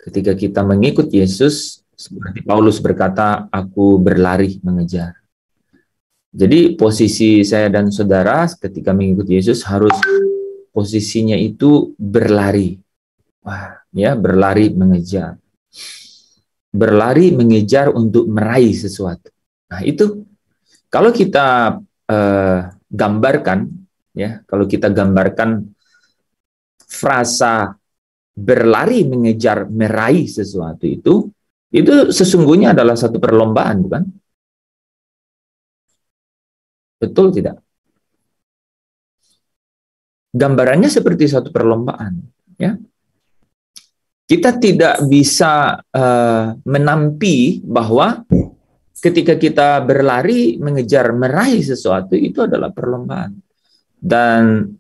Ketika kita mengikut Yesus, seperti Paulus berkata, aku berlari mengejar. Jadi posisi saya dan saudara ketika mengikuti Yesus harus posisinya itu berlari. Wah, ya, berlari mengejar. Berlari mengejar untuk meraih sesuatu. Nah, itu kalau kita gambarkan, ya, kalau kita gambarkan frasa berlari mengejar meraih sesuatu itu sesungguhnya adalah satu perlombaan, bukan? Betul tidak? Gambarannya seperti satu perlombaan, ya. Kita tidak bisa menampi bahwa ketika kita berlari mengejar meraih sesuatu itu adalah perlombaan. Dan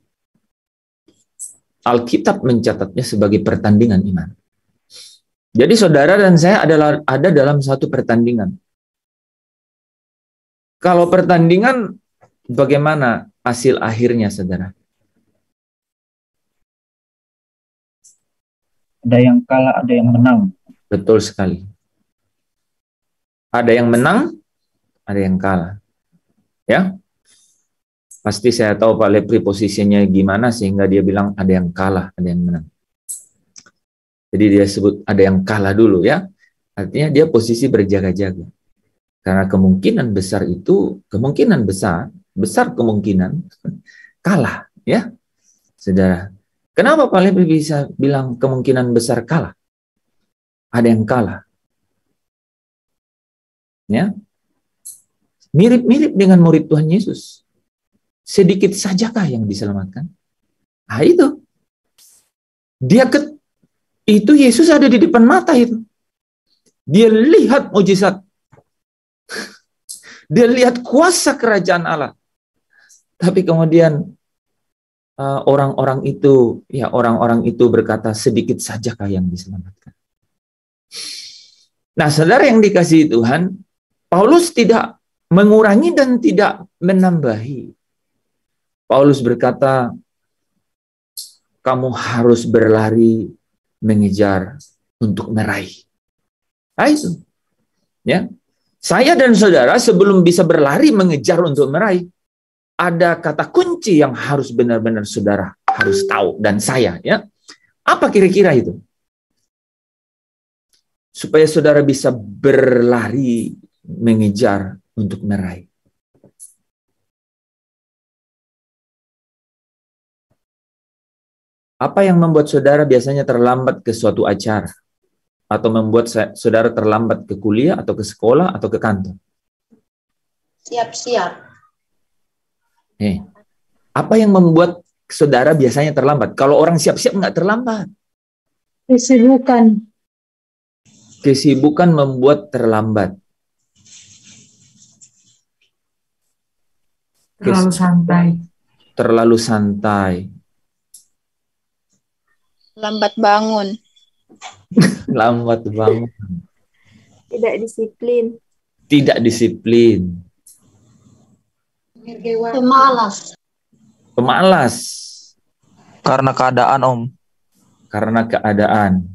Alkitab mencatatnya sebagai pertandingan iman. Jadi saudara dan saya ada dalam satu pertandingan. Kalau pertandingan, bagaimana hasil akhirnya, saudara? Ada yang kalah, ada yang menang. Betul sekali. Ada yang menang, ada yang kalah. Ya, pasti saya tahu Pak Lepri posisinya gimana sehingga dia bilang ada yang kalah, ada yang menang. Jadi dia sebut ada yang kalah dulu, ya. Artinya dia posisi berjaga-jaga. Karena kemungkinan besar itu, besar kemungkinan kalah, ya, saudara. Kenapa Pak Lepri bisa bilang kemungkinan besar kalah? Ada yang kalah. Ya. Mirip-mirip dengan murid Tuhan Yesus. Sedikit sajakah yang diselamatkan? Nah, itu. Itu Yesus ada di depan mata itu. Dia lihat mujizat. Dia lihat kuasa kerajaan Allah. Tapi kemudian orang-orang itu berkata, sedikit sajakah yang diselamatkan. Nah, saudara yang dikasihi Tuhan, Paulus tidak mengurangi dan tidak menambahi. Paulus berkata, kamu harus berlari mengejar untuk meraih. Nah, itu. Ya. Saya dan saudara sebelum bisa berlari mengejar untuk meraih, ada kata kunci yang harus benar-benar saudara harus tahu dan saya, ya. Apa kira-kira itu? Supaya saudara bisa berlari mengejar untuk meraih. Apa yang membuat saudara biasanya terlambat ke suatu acara? Atau membuat saudara terlambat ke kuliah atau ke sekolah atau ke kantor? Siap-siap. Apa yang membuat saudara biasanya terlambat? Kalau orang siap-siap nggak terlambat. Kesibukan. Kesibukan membuat terlambat. Terlalu santai. Terlalu santai. Lambat bangun. Lambat bangun. Tidak disiplin. Tidak disiplin. Pemalas. Pemalas. Karena keadaan, Om. Karena keadaan.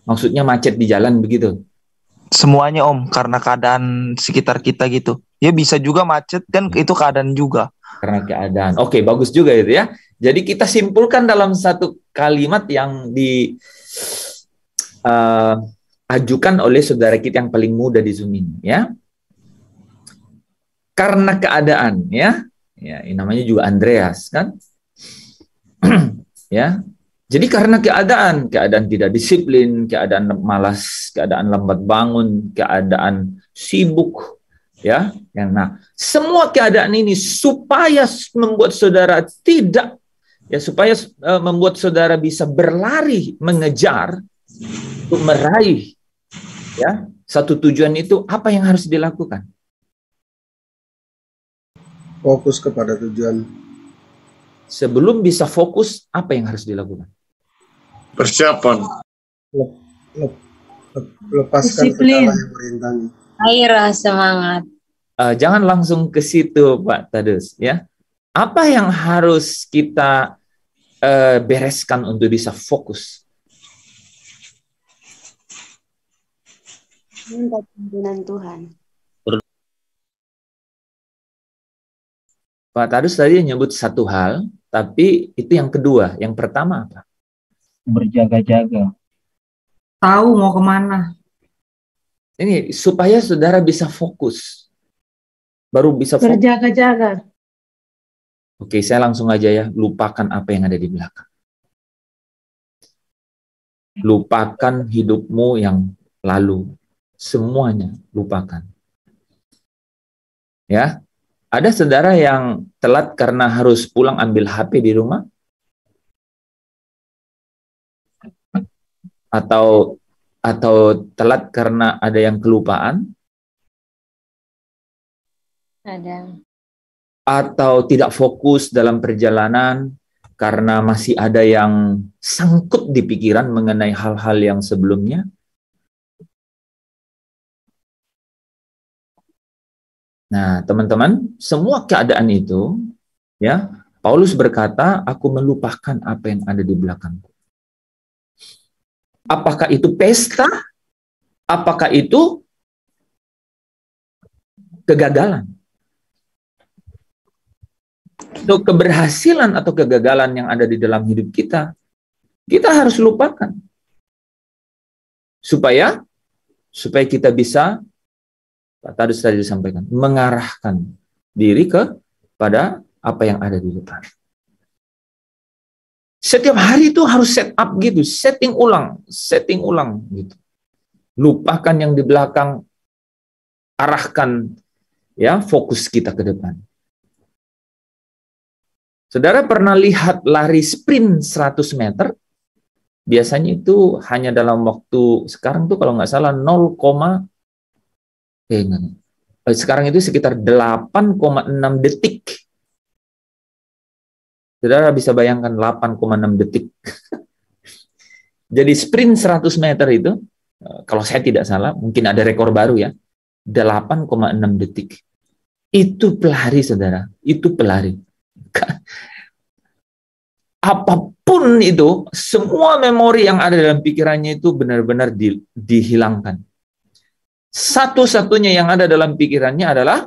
Maksudnya macet di jalan begitu? Semuanya, Om. Karena keadaan sekitar kita gitu. Ya bisa juga macet kan, itu keadaan juga. Karena keadaan. Oke, bagus juga itu, ya. Jadi kita simpulkan dalam satu kalimat yang ajukan oleh saudara kita yang paling muda di Zoom ini, ya. Karena keadaan, ya. Ya, ini namanya juga Andreas, kan? Ya. Jadi karena keadaan tidak disiplin, keadaan malas, keadaan lambat bangun, keadaan sibuk, ya. Nah, semua keadaan ini supaya membuat saudara supaya membuat saudara bisa berlari mengejar untuk meraih, ya, satu tujuan itu, apa yang harus dilakukan? Fokus kepada tujuan. Sebelum bisa fokus, apa yang harus dilakukan? Persiapan. Lepaskan segala yang merintangi. Gairah, semangat. Jangan langsung ke situ, Pak Tadus, ya. Apa yang harus kita bereskan untuk bisa fokus? Minta pimpinan Tuhan. Pak Tarus tadi nyebut satu hal, tapi itu yang kedua. Yang pertama apa? Berjaga-jaga. Tahu mau kemana. Ini supaya saudara bisa fokus. Baru bisa fokus. Berjaga-jaga. Oke, saya langsung aja ya. Lupakan apa yang ada di belakang. Lupakan hidupmu yang lalu. Semuanya lupakan. Ya, ada saudara yang telat karena harus pulang ambil HP di rumah? Atau telat karena ada yang kelupaan? Ada. Atau tidak fokus dalam perjalanan karena masih ada yang sangkut di pikiran mengenai hal-hal yang sebelumnya? Nah, teman-teman, semua keadaan itu, ya, Paulus berkata, aku melupakan apa yang ada di belakangku. Apakah itu pesta? Apakah itu kegagalan? Untuk keberhasilan atau kegagalan yang ada di dalam hidup kita, kita harus lupakan. Supaya kita bisa, Pak Tadus tadi disampaikan, mengarahkan diri kepada apa yang ada di depan. Setiap hari itu harus set up gitu, setting ulang gitu. Lupakan yang di belakang, arahkan ya fokus kita ke depan. Saudara pernah lihat lari sprint 100 meter? Biasanya itu hanya dalam waktu, sekarang tuh kalau nggak salah 0, sekarang itu sekitar 8,6 detik. Saudara bisa bayangkan 8,6 detik. Jadi sprint 100 meter itu, kalau saya tidak salah, mungkin ada rekor baru ya, 8,6 detik. Itu pelari, saudara. Itu pelari. Apapun itu, semua memori yang ada dalam pikirannya itu benar-benar dihilangkan. Satu-satunya yang ada dalam pikirannya adalah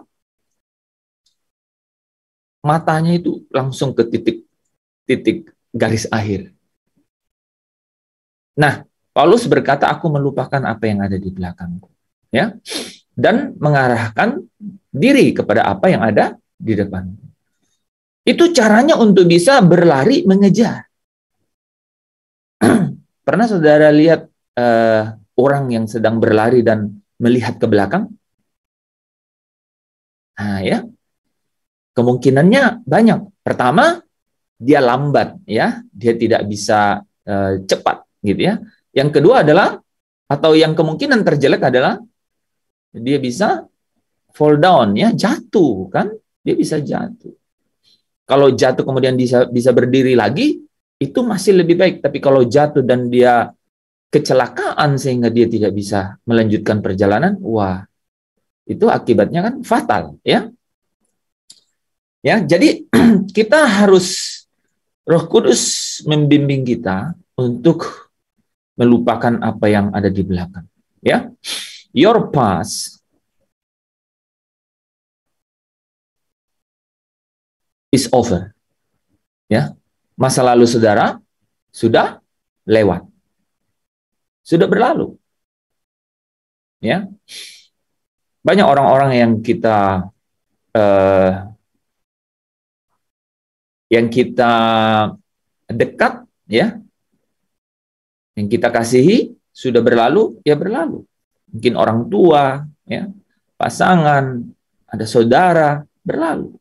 matanya itu langsung ke titik garis akhir. Nah, Paulus berkata, aku melupakan apa yang ada di belakangku, ya, dan mengarahkan diri kepada apa yang ada di depanku. Itu caranya untuk bisa berlari mengejar. Pernah saudara lihat orang yang sedang berlari dan melihat ke belakang? Nah, ya. Kemungkinannya banyak. Pertama, dia lambat, ya, dia tidak bisa cepat, gitu ya. Yang kedua adalah, atau yang kemungkinan terjelek adalah, dia bisa fall down, ya, jatuh, kan? Dia bisa jatuh. Kalau jatuh kemudian bisa berdiri lagi, itu masih lebih baik. Tapi kalau jatuh dan dia kecelakaan sehingga dia tidak bisa melanjutkan perjalanan, wah, itu akibatnya kan fatal, ya. Ya, jadi kita harus, Roh Kudus membimbing kita untuk melupakan apa yang ada di belakang. Ya, your past is over. Ya, masa lalu saudara sudah lewat, sudah berlalu. Ya, banyak orang-orang yang kita dekat, ya, yang kita kasihi sudah berlalu, ya berlalu. Mungkin orang tua, ya, pasangan, ada saudara, berlalu,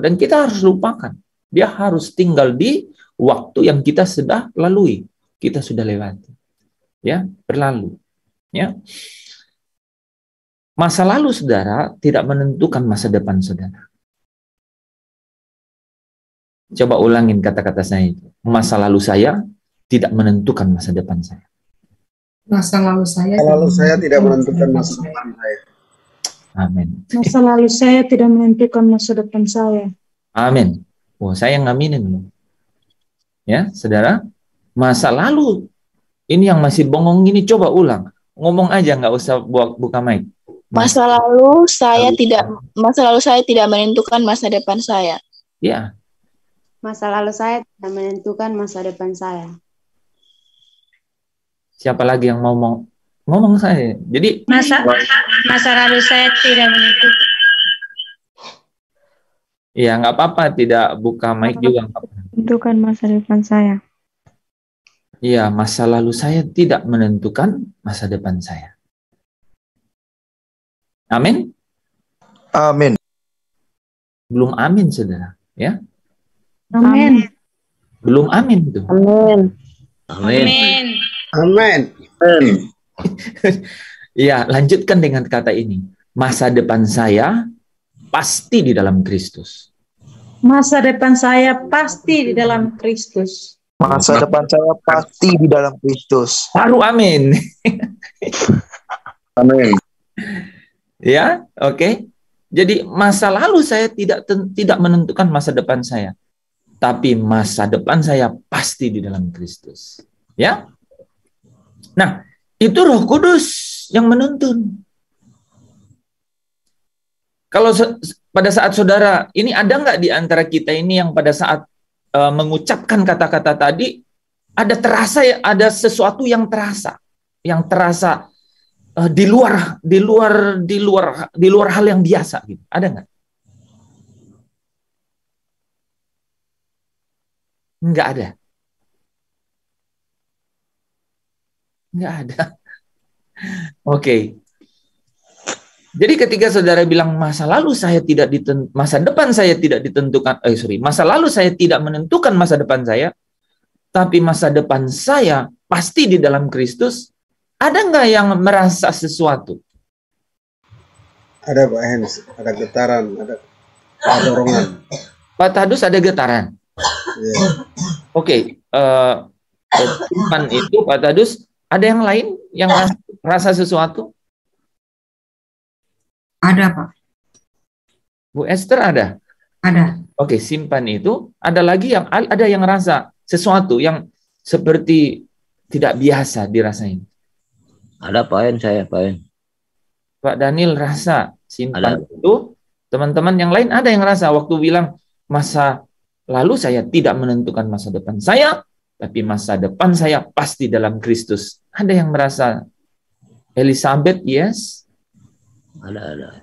dan kita harus lupakan. Dia harus tinggal di waktu yang kita sudah lalui, kita sudah lewati, ya, berlalu, ya. Masa lalu saudara tidak menentukan masa depan saudara. Coba ulangin kata-kata saya itu. Masa lalu saya tidak menentukan masa depan saya. Masa lalu saya tidak menentukan masa depan saya. Amin. Masa lalu saya tidak menentukan masa depan saya. Amin. Wah, saya ngaminin loh. Ya, saudara, masa lalu ini yang masih bongong ini, coba ulang. ngomong aja, nggak usah buka mic. Masa lalu saya tidak menentukan masa depan saya. Ya, Masa lalu saya tidak menentukan masa depan saya. siapa lagi yang mau ngomong saya? Jadi Masa lalu saya tidak menentukan. ya nggak apa-apa, tidak buka mic juga nggak apa-apa. Menentukan masa depan saya. Iya, masa lalu saya tidak menentukan masa depan saya. Amin? Amin. Belum amin, saudara. Ya, Amin. belum amin itu. Amin. Amin. Amin. Iya, lanjutkan dengan kata ini. Masa depan saya pasti di dalam Kristus. Masa depan saya pasti di dalam Kristus. Masa depan saya pasti di dalam Kristus. Baru amin. Amin. Ya, oke. Jadi masa lalu saya tidak menentukan masa depan saya, tapi masa depan saya pasti di dalam Kristus. Ya. Nah, itu Roh Kudus yang menuntun. Kalau pada saat saudara, ini ada nggak di antara kita ini yang pada saat mengucapkan kata-kata tadi ada sesuatu yang terasa di luar hal yang biasa gitu. Ada nggak? Nggak ada. Nggak ada. Oke. Jadi ketika saudara bilang masa depan saya tidak ditentukan, masa lalu saya tidak menentukan masa depan saya, tapi masa depan saya pasti di dalam Kristus. Ada nggak yang merasa sesuatu? Ada Pak Hens, ada getaran, ada dorongan. Pak Tadus ada getaran. Ya. Oke, Tuhan itu Pak Tadus, ada yang lain yang rasa sesuatu? Ada, Pak. Bu Esther ada? Ada. Oke, simpan itu. Ada lagi ada yang rasa sesuatu yang seperti tidak biasa dirasain. Ada Pak saya, Pak. Pak Daniel rasa simpan itu. Teman-teman yang lain ada yang rasa waktu bilang masa lalu saya tidak menentukan masa depan saya, tapi masa depan saya pasti dalam Kristus. Ada yang merasa? Elizabeth, yes? Ada.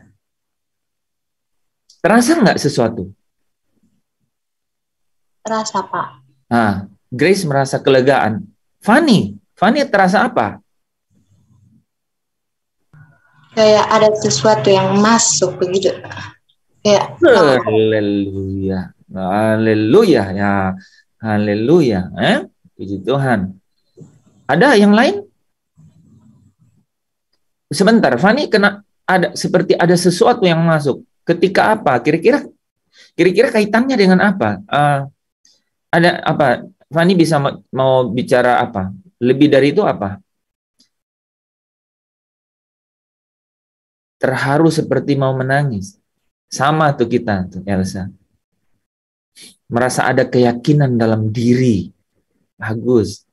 Terasa nggak sesuatu? Terasa, Pak. Nah, Grace merasa kelegaan. Fanny terasa apa? Kayak ada sesuatu yang masuk begitu. Kayak Haleluya ya. Haleluya. Puji Tuhan. Ada yang lain? Sebentar, Fanny seperti ada sesuatu yang masuk. Ketika apa? Kira-kira kaitannya dengan apa? Ada apa? Fanny bisa mau bicara apa? Lebih dari itu apa? Terharu seperti mau menangis. Sama tuh kita, tuh Elsa. Merasa ada keyakinan dalam diri. Bagus.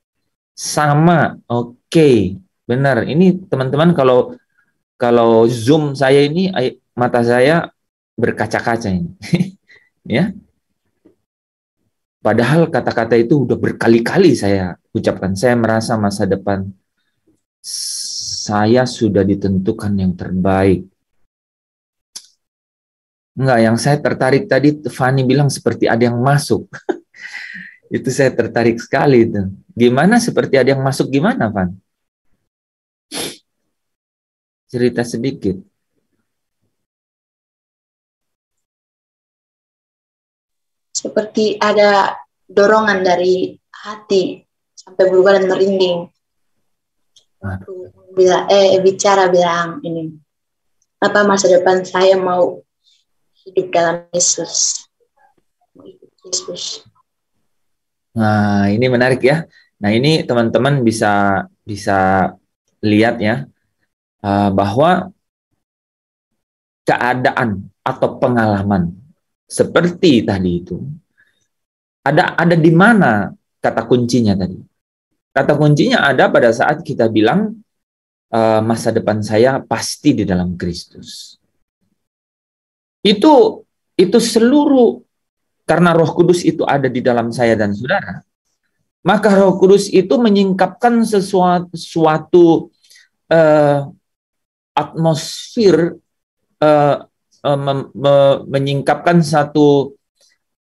Sama, oke. Benar. Ini teman-teman kalau Zoom saya ini mata saya berkaca-kaca ini. Ya. Padahal kata-kata itu udah berkali-kali saya ucapkan. Saya merasa masa depan saya sudah ditentukan yang terbaik. Enggak, yang saya tertarik tadi Fanny bilang seperti ada yang masuk. Itu saya tertarik sekali itu. Gimana seperti ada yang masuk gimana, Van? Cerita sedikit. seperti ada dorongan dari hati sampai berubah dan merinding. Bilang ini apa masa depan saya mau hidup dalam Yesus. Nah, ini menarik ya. Nah, ini teman-teman bisa lihat ya bahwa keadaan atau pengalaman seperti tadi itu ada di mana kata kuncinya tadi? Kata kuncinya ada pada saat kita bilang masa depan saya pasti di dalam Kristus. Itu seluruh, karena Roh Kudus itu ada di dalam saya dan saudara, maka Roh Kudus itu menyingkapkan suatu atmosfer, menyingkapkan satu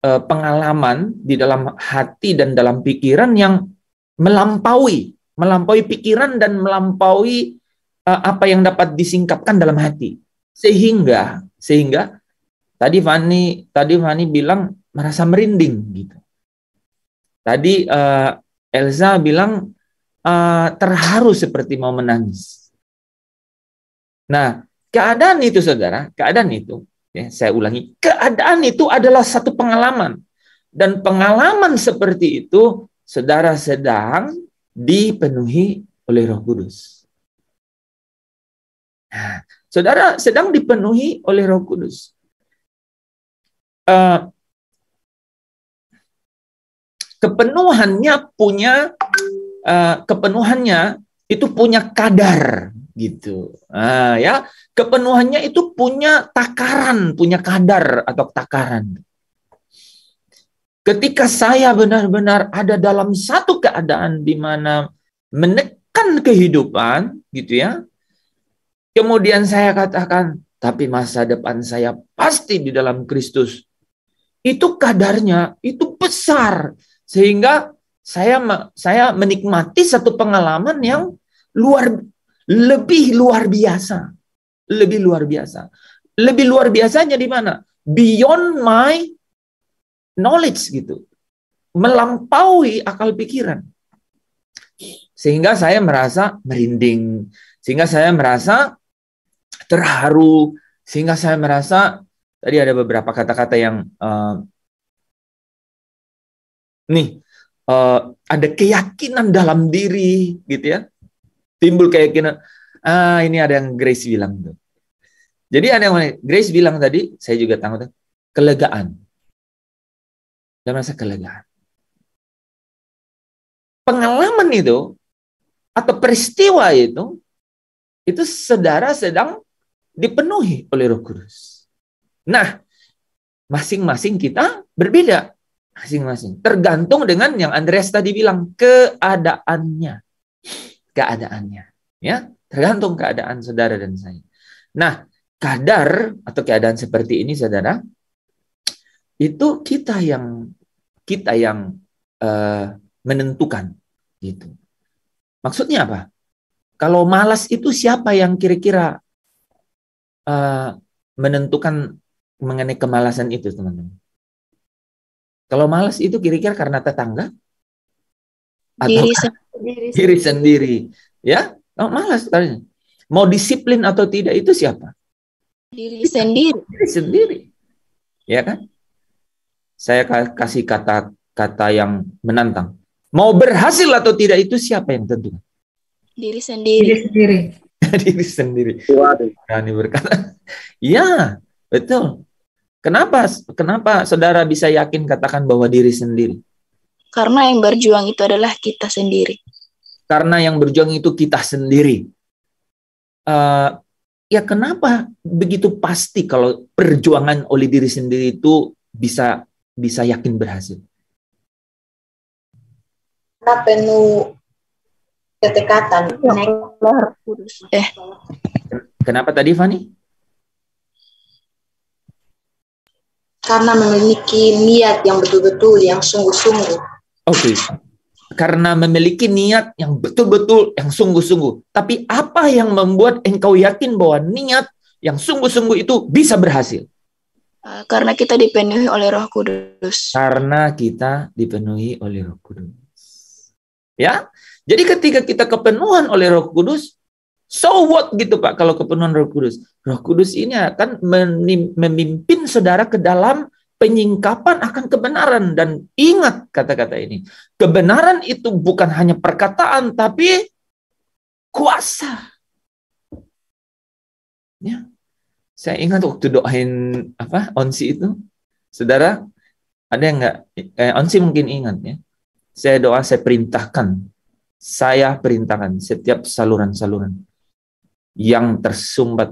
pengalaman di dalam hati dan dalam pikiran yang melampaui pikiran dan melampaui apa yang dapat disingkapkan dalam hati, sehingga tadi Fani bilang merasa merinding gitu. Tadi Elza bilang terharu seperti mau menangis. Nah, keadaan itu saudara, ya, saya ulangi, keadaan itu adalah satu pengalaman. Dan pengalaman seperti itu, saudara sedang dipenuhi oleh Roh Kudus. Nah, saudara sedang dipenuhi oleh Roh Kudus. Kepenuhannya itu punya kadar gitu. Ya, kepenuhannya itu punya takaran, punya kadar atau takaran. Ketika saya benar-benar ada dalam satu keadaan di mana menekan kehidupan gitu ya. Kemudian saya katakan, tapi masa depan saya pasti di dalam Kristus. Itu kadarnya itu besar sehingga saya menikmati satu pengalaman yang lebih luar biasa. Lebih luar biasanya di mana? Beyond my knowledge gitu. Melampaui akal pikiran. Sehingga saya merasa merinding, sehingga saya merasa terharu, sehingga saya merasa tadi ada beberapa kata-kata yang ada keyakinan dalam diri gitu ya. Timbul keyakinan. Ini ada yang Grace bilang tuh. Jadi ada yang Grace bilang tadi, saya juga tahu tuh, kelegaan. Saya merasa kelegaan. Pengalaman itu atau peristiwa itu saudara sedang dipenuhi oleh Roh Kudus. Nah, masing-masing kita berbeda. Masing-masing. Tergantung dengan yang Andreas tadi bilang, keadaannya. Ya, tergantung keadaan saudara dan saya. Nah, kadar atau keadaan seperti ini saudara, itu kita yang menentukan gitu. Maksudnya apa? Kalau malas itu siapa yang kira-kira menentukan mengenai kemalasan itu, teman-teman? Kalau malas itu kira-kira karena tetangga atau diri sendiri, ya? Oh, malas tadi. Mau disiplin atau tidak itu siapa? Diri sendiri. Ya kan? Saya kasih kata yang menantang. Mau berhasil atau tidak itu siapa yang tentukan? Diri sendiri. Diri sendiri. Berani berkata. Ya, betul. Kenapa saudara bisa yakin katakan bahwa diri sendiri? Karena yang berjuang itu adalah kita sendiri. Karena yang berjuang itu kita sendiri. Ya kenapa begitu pasti kalau perjuangan oleh diri sendiri itu bisa yakin berhasil? Kita penuh ketekatan. Kenapa tadi, Fani? Karena memiliki niat yang betul-betul, yang sungguh-sungguh. Oke. Karena memiliki niat yang betul-betul, yang sungguh-sungguh. Tapi apa yang membuat engkau yakin bahwa niat yang sungguh-sungguh itu bisa berhasil? Karena kita dipenuhi oleh Roh Kudus. Karena kita dipenuhi oleh Roh Kudus. Ya, jadi ketika kita kepenuhan oleh Roh Kudus, so what gitu Pak kalau kepenuhan Roh Kudus? Roh Kudus ini akan memimpin saudara ke dalam penyingkapan akan kebenaran. Dan ingat kata-kata ini, kebenaran itu bukan hanya perkataan tapi kuasa. Ya, saya ingat waktu doain onsi itu, saudara ada yang enggak? Onsi mungkin ingat ya. Saya perintahkan setiap saluran-saluran. yang tersumbat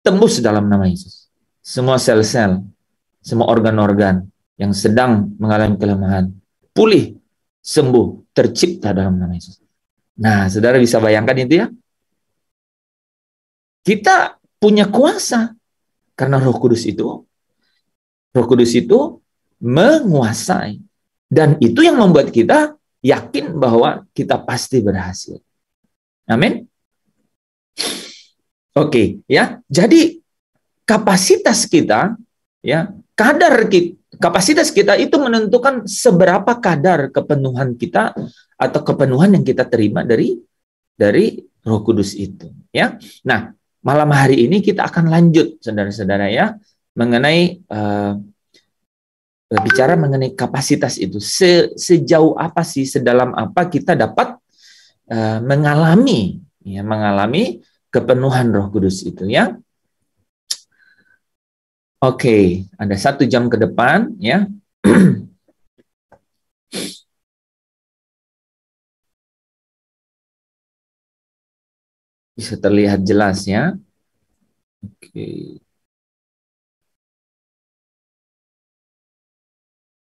tembus dalam nama Yesus. Semua sel-sel, semua organ-organ yang sedang mengalami kelemahan, pulih, sembuh, tercipta dalam nama Yesus. Nah, saudara bisa bayangkan itu ya? Kita punya kuasa karena Roh Kudus itu menguasai, dan itu yang membuat kita yakin bahwa kita pasti berhasil. Amin. Oke, ya. Jadi kapasitas kita, ya, kapasitas kita itu menentukan seberapa kadar kepenuhan kita atau kepenuhan yang kita terima dari Roh Kudus itu, ya. Nah, malam hari ini kita akan lanjut, saudara-saudara, ya, mengenai bicara mengenai kapasitas itu. Sejauh apa sih, sedalam apa kita dapat mengalami kepenuhan Roh Kudus itu, ya. Oke, ada 1 jam ke depan, ya. Bisa terlihat jelas, ya. Oke.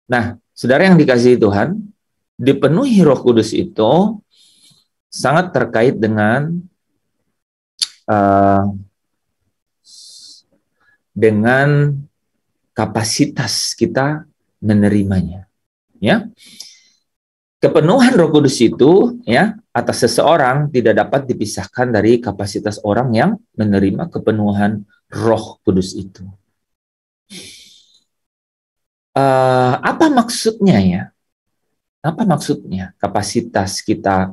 Nah, saudara yang dikasihi Tuhan, dipenuhi Roh Kudus itu sangat terkait dengan kapasitas kita menerimanya, ya. Kepenuhan Roh Kudus itu, ya, atas seseorang tidak dapat dipisahkan dari kapasitas orang yang menerima kepenuhan Roh Kudus itu. Apa maksudnya, ya? Apa maksudnya kapasitas kita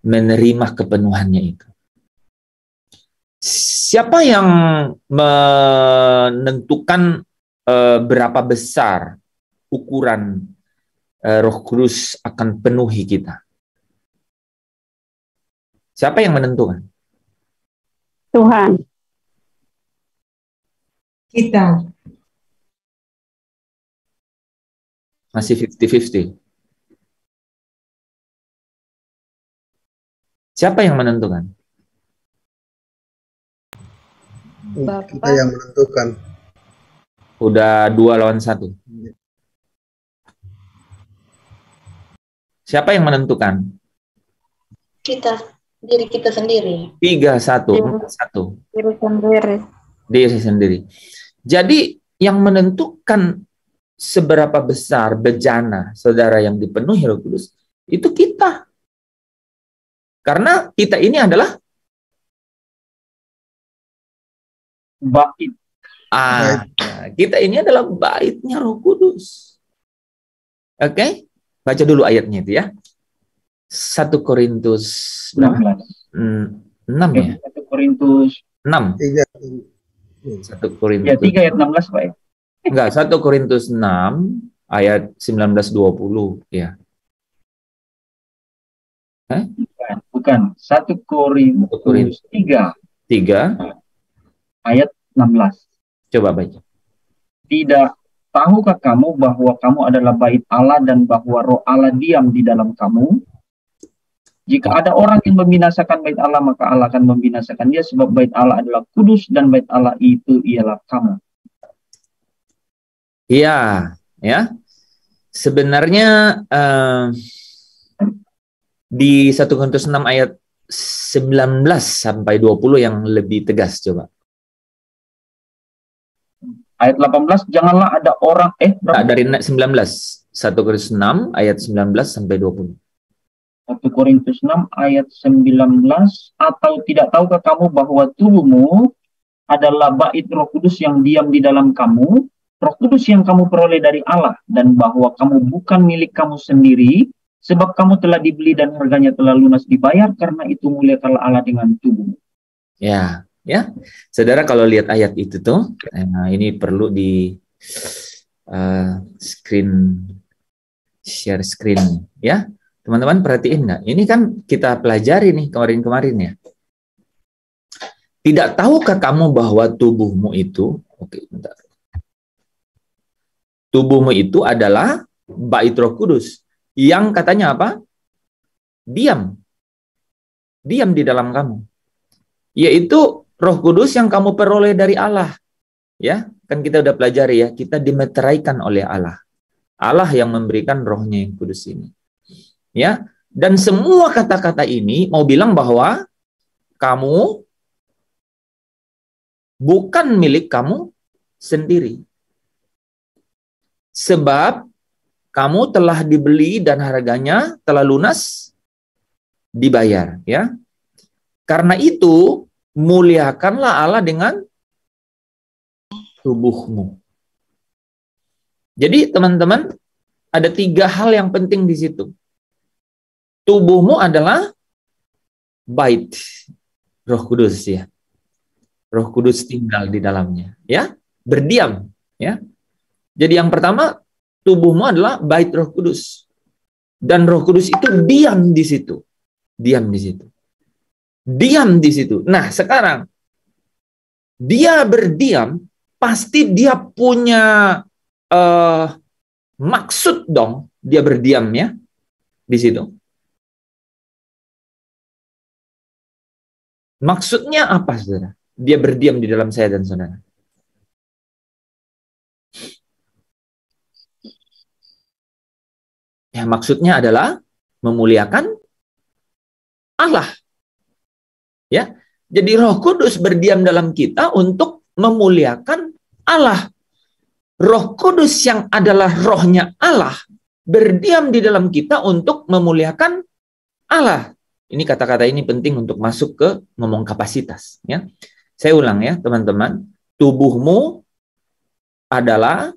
menerima kepenuhannya itu? Siapa yang menentukan berapa besar ukuran Roh Kudus akan penuhi kita? Siapa yang menentukan? Tuhan. Kita. Masih 50-50. Siapa yang menentukan? Kita yang menentukan. Udah 2 lawan 1. Siapa yang menentukan? Kita, diri kita sendiri. 3-1, 4-1. Diri sendiri. Diri sendiri. Jadi yang menentukan seberapa besar bejana saudara yang dipenuhi Roh Kudus itu kita. Karena kita ini adalah bait. Kita ini adalah baitnya Roh Kudus. Oke? Baca dulu ayatnya itu, ya. 1 Korintus berapa? 6 ya? 1 Korintus 6. 1 Korintus. Ya, 3 ayat 16, Pak. Enggak, 1 Korintus 6 ayat 19-20, ya. Bukan. 1 Korintus 3 ayat 16. Coba baca. Tidak tahukah kamu bahwa kamu adalah bait Allah dan bahwa Roh Allah diam di dalam kamu? Jika ada orang yang membinasakan bait Allah, maka Allah akan membinasakan dia, sebab bait Allah adalah kudus dan bait Allah itu ialah kamu. Iya, ya. Sebenarnya di 1 Korintus 6 ayat 19-20 yang lebih tegas, coba. Ayat 18, janganlah ada orang dari 19. 1 Korintus 6 ayat 19-20. 1 Korintus 6 ayat 19, atau tidak tahukah kamu bahwa tubuhmu adalah bait Roh Kudus yang diam di dalam kamu, Roh Kudus yang kamu peroleh dari Allah, dan bahwa kamu bukan milik kamu sendiri, sebab kamu telah dibeli dan harganya telah lunas dibayar, karena itu muliakanlah Allah dengan tubuhmu. Ya, ya. Saudara kalau lihat ayat itu tuh, ini perlu di share screen, ya. Teman-teman perhatiin nggak? Ini kan kita pelajari nih kemarin-kemarin, ya. Tidak tahukah kamu bahwa tubuhmu itu, bentar. Tubuhmu itu adalah bait Roh Kudus yang katanya apa? Diam diam di dalam kamu. Yaitu Roh Kudus yang kamu peroleh dari Allah. Ya, kan kita udah pelajari ya, kita dimeteraikan oleh Allah. Allah yang memberikan Rohnya yang kudus ini. Ya, dan semua kata-kata ini mau bilang bahwa kamu bukan milik kamu sendiri. Sebab kamu telah dibeli dan harganya telah lunas dibayar, ya. Karena itu muliakanlah Allah dengan tubuhmu. Jadi teman-teman, ada 3 hal yang penting di situ. Tubuhmu adalah bait Roh Kudus, ya. Roh Kudus tinggal di dalamnya, ya, berdiam, ya. Jadi yang pertama, tubuhmu adalah bait Roh Kudus. Dan Roh Kudus itu diam di situ. Diam di situ. Diam di situ. Nah, sekarang dia berdiam, pasti dia punya maksud dong, dia berdiam ya di situ. Maksudnya apa, saudara? Dia berdiam di dalam saya dan saudara. Ya, maksudnya adalah memuliakan Allah. Ya. Jadi Roh Kudus berdiam dalam kita untuk memuliakan Allah. Roh Kudus yang adalah rohnya Allah berdiam di dalam kita untuk memuliakan Allah. Ini kata-kata ini penting untuk masuk ke ngomong kapasitas, ya. Saya ulang ya, teman-teman. Tubuhmu adalah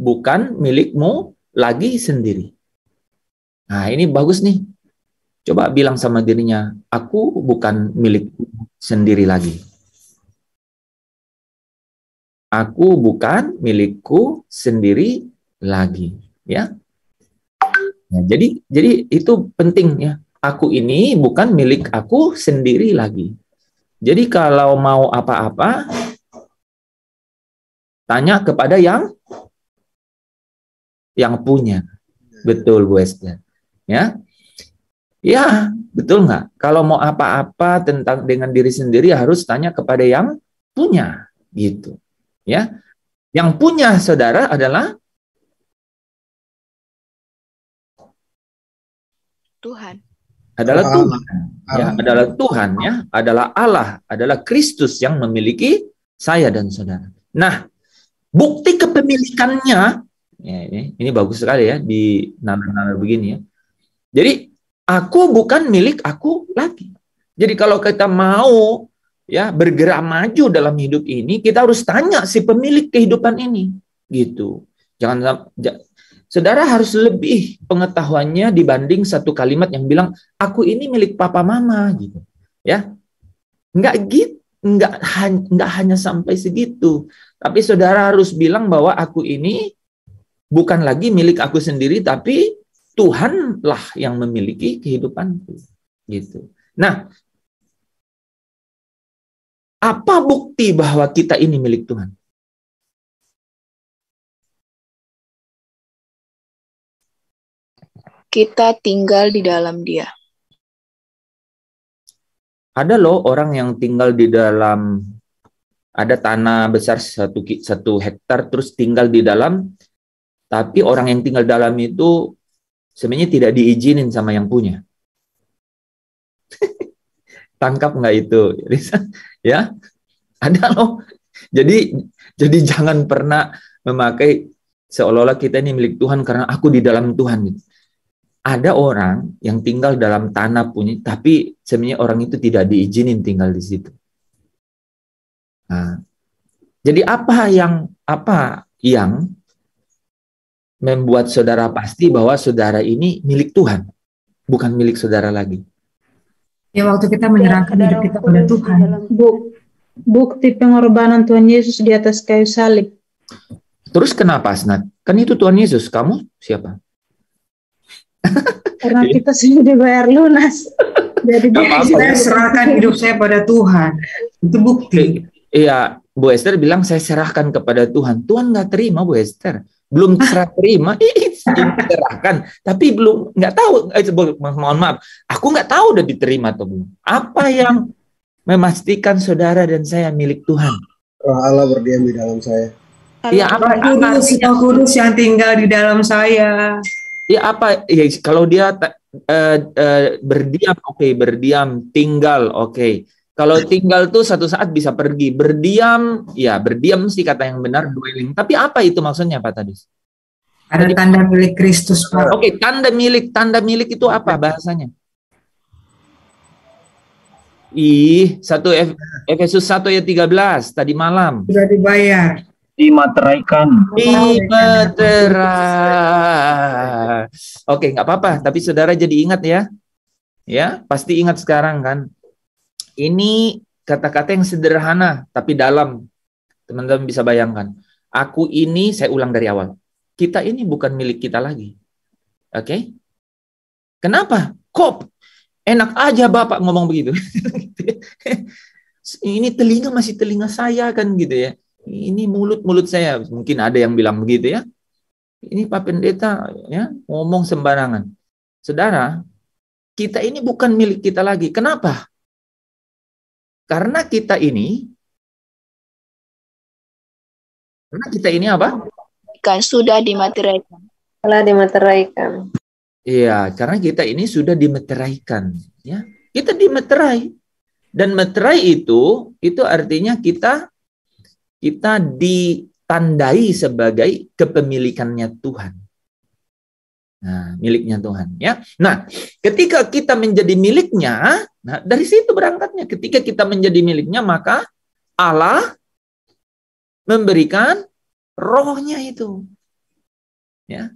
bukan milikmu lagi sendiri. Nah, ini bagus nih. Coba bilang sama dirinya, aku bukan milikku sendiri lagi. Aku bukan milikku sendiri lagi, ya. Nah, jadi itu penting ya. Aku ini bukan milik aku sendiri lagi. Jadi kalau mau apa-apa, tanya kepada yang punya. Betul, Bu Esther. Ya, ya, betul nggak? Kalau mau apa-apa tentang dengan diri sendiri harus tanya kepada yang punya, gitu. Ya, yang punya saudara adalah Tuhan. Adalah Tuhan, ya, adalah Tuhan, ya, adalah Allah, adalah Kristus yang memiliki saya dan saudara. Nah, bukti kepemilikannya, ya, ini bagus sekali ya di nalar-nalar begini ya. Jadi aku bukan milik aku lagi. Jadi kalau kita mau ya bergerak maju dalam hidup ini, kita harus tanya si pemilik kehidupan ini, gitu. Saudara harus lebih pengetahuannya dibanding satu kalimat yang bilang aku ini milik papa mama, gitu. Ya, nggak hanya sampai segitu. Tapi saudara harus bilang bahwa aku ini bukan lagi milik aku sendiri, tapi Tuhanlah yang memiliki kehidupanku, gitu. Nah, apa bukti bahwa kita ini milik Tuhan? Kita tinggal di dalam Dia. Ada loh orang yang tinggal di dalam, ada tanah besar 1 hektar, terus tinggal di dalam, tapi orang yang tinggal dalam itu sebenarnya tidak diizinin sama yang punya. Tangkap nggak itu? Ya, ada loh. Jadi jangan pernah memakai seolah-olah kita ini milik Tuhan karena aku di dalam Tuhan. Ada orang yang tinggal dalam tanah punya, tapi sebenarnya orang itu tidak diizinin tinggal di situ. Nah, jadi apa yang membuat saudara pasti bahwa saudara ini milik Tuhan, bukan milik saudara lagi? Ya, waktu kita menyerahkan hidup kita pada Tuhan. Bukti pengorbanan Tuhan Yesus di atas kayu salib. Terus kenapa, Asnat? Kan itu Tuhan Yesus, kamu siapa? Karena kita sudah dibayar lunas. Jadi saya serahkan hidup saya pada Tuhan. Itu bukti. Iya, Bu Esther bilang saya serahkan kepada Tuhan. Tuhan nggak terima, Bu Esther. Belum serah terima. diserahkan, tapi belum nggak tahu. Mohon maaf, aku nggak tahu udah diterima atau belum. Apa yang memastikan saudara dan saya milik Tuhan? Roh Allah berdiam di dalam saya. Ya, apa Roh Kudus yang tinggal di dalam saya. Ya apa? Ya, kalau dia berdiam, oke, berdiam, tinggal, oke. Kalau tinggal tuh satu saat bisa pergi. Berdiam, ya berdiam mesti kata yang benar, dwelling. Tapi apa itu maksudnya Pak Tadis? Ada tanda milik Kristus, Pak. Oke, tanda milik itu apa bahasanya? Efesus 1 ayat 13 tadi malam. Sudah dibayar. Dimateraikan. Dimeterai. Oke, nggak apa-apa. Tapi saudara jadi ingat ya. Ya, pasti ingat sekarang kan. Ini kata-kata yang sederhana tapi dalam. Teman-teman bisa bayangkan. Aku ini, saya ulang dari awal. Kita ini bukan milik kita lagi. Oke? Kenapa? Kok enak aja Bapak ngomong begitu. Ini telinga masih telinga saya kan gitu ya. Ini mulut saya. Mungkin ada yang bilang begitu ya. Ini Pak Pendeta ya ngomong sembarangan. Saudara, kita ini bukan milik kita lagi. Kenapa? Karena kita ini apa? Kan sudah dimateraikan. Telah dimeteraikan. Iya, karena kita ini sudah dimeteraikan, ya. Kita dimeterai. Dan meterai itu artinya kita ditandai sebagai kepemilikannya Tuhan. Nah, miliknya Tuhan, ya. Nah, ketika kita menjadi miliknya, nah dari situ berangkatnya. Ketika kita menjadi miliknya, maka Allah memberikan rohnya itu. Ya.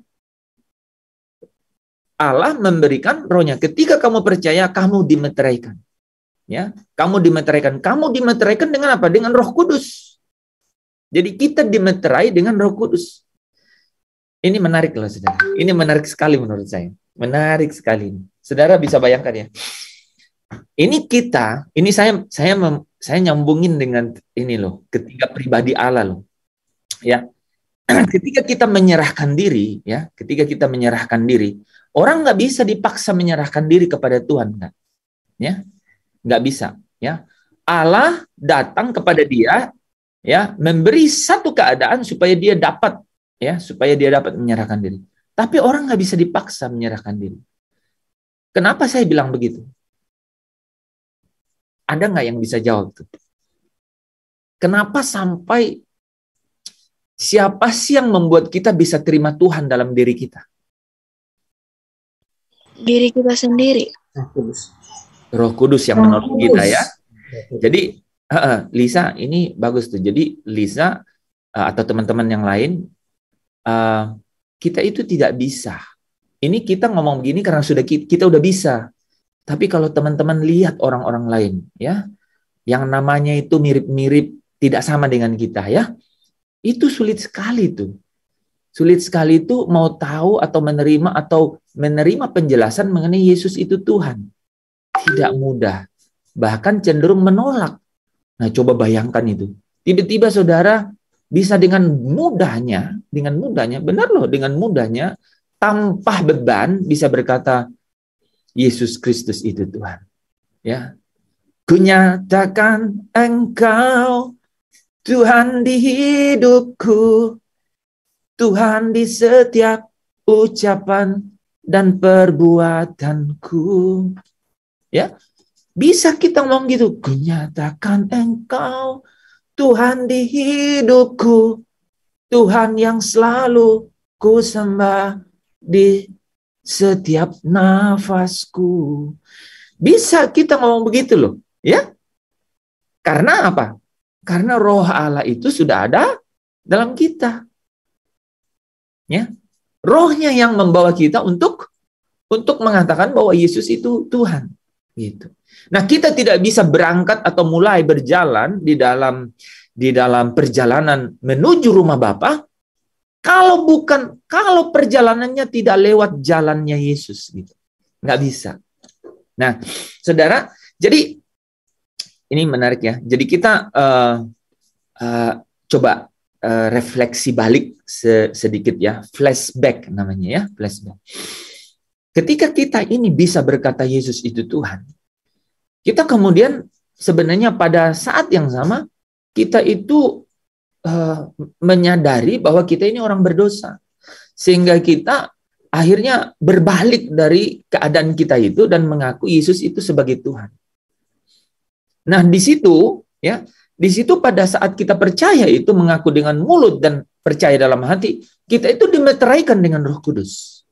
Allah memberikan rohnya. Ketika kamu percaya, kamu dimeteraikan. Ya, kamu dimeteraikan. Kamu dimeteraikan dengan apa? Dengan Roh Kudus. Jadi kita dimeterai dengan Roh Kudus. Ini menarik loh, saudara. Ini menarik sekali menurut saya. Menarik sekali. Saudara bisa bayangkan ya. Ini saya nyambungin dengan ini loh, ketiga pribadi Allah loh. Ya. Ketika kita menyerahkan diri, ya, orang nggak bisa dipaksa menyerahkan diri kepada Tuhan, kan? Ya, nggak bisa. Ya, Allah datang kepada dia, ya, memberi satu keadaan supaya dia dapat menyerahkan diri. Tapi orang nggak bisa dipaksa menyerahkan diri. Kenapa saya bilang begitu? Ada nggak yang bisa jawab tuh? Kenapa sampai siapa sih yang membuat kita bisa terima Tuhan dalam diri kita? Diri kita sendiri. Roh Kudus yang menolong kita ya. Jadi Lisa ini bagus tuh. Jadi Lisa atau teman-teman yang lain, kita itu tidak bisa. Ini kita ngomong begini karena kita udah bisa. Tapi kalau teman-teman lihat orang-orang lain, ya, yang namanya itu mirip-mirip, tidak sama dengan kita, ya. Itu sulit sekali tuh. Sulit sekali itu mau tahu atau menerima penjelasan mengenai Yesus itu Tuhan. Tidak mudah. Bahkan cenderung menolak. Nah, coba bayangkan itu. Tiba-tiba saudara bisa dengan mudahnya, benar loh, dengan mudahnya, tanpa beban bisa berkata, Yesus Kristus itu Tuhan. Ya. Kunyatakan Engkau Tuhan di hidupku, Tuhan di setiap ucapan dan perbuatanku. Ya, bisa kita ngomong gitu. Kunyatakan Engkau Tuhan di hidupku, Tuhan yang selalu ku sembah di setiap nafasku. Bisa kita ngomong begitu loh, ya? Karena apa? Karena Roh Allah itu sudah ada dalam kita. Ya. Rohnya yang membawa kita untuk mengatakan bahwa Yesus itu Tuhan. Gitu. Nah, kita tidak bisa berangkat atau mulai berjalan di dalam perjalanan menuju rumah Bapa kalau perjalanannya tidak lewat jalannya Yesus. Gitu. Nggak bisa. Nah, saudara, jadi ini menarik ya. Jadi kita coba refleksi balik sedikit ya, flashback namanya ya, flashback. Ketika kita ini bisa berkata Yesus itu Tuhan, kita kemudian sebenarnya pada saat yang sama kita itu menyadari bahwa kita ini orang berdosa, sehingga kita akhirnya berbalik dari keadaan kita itu dan mengaku Yesus itu sebagai Tuhan. Nah, di situ ya, di situ pada saat kita percaya itu, mengaku dengan mulut dan percaya dalam hati, kita itu dimeteraikan dengan Roh Kudus.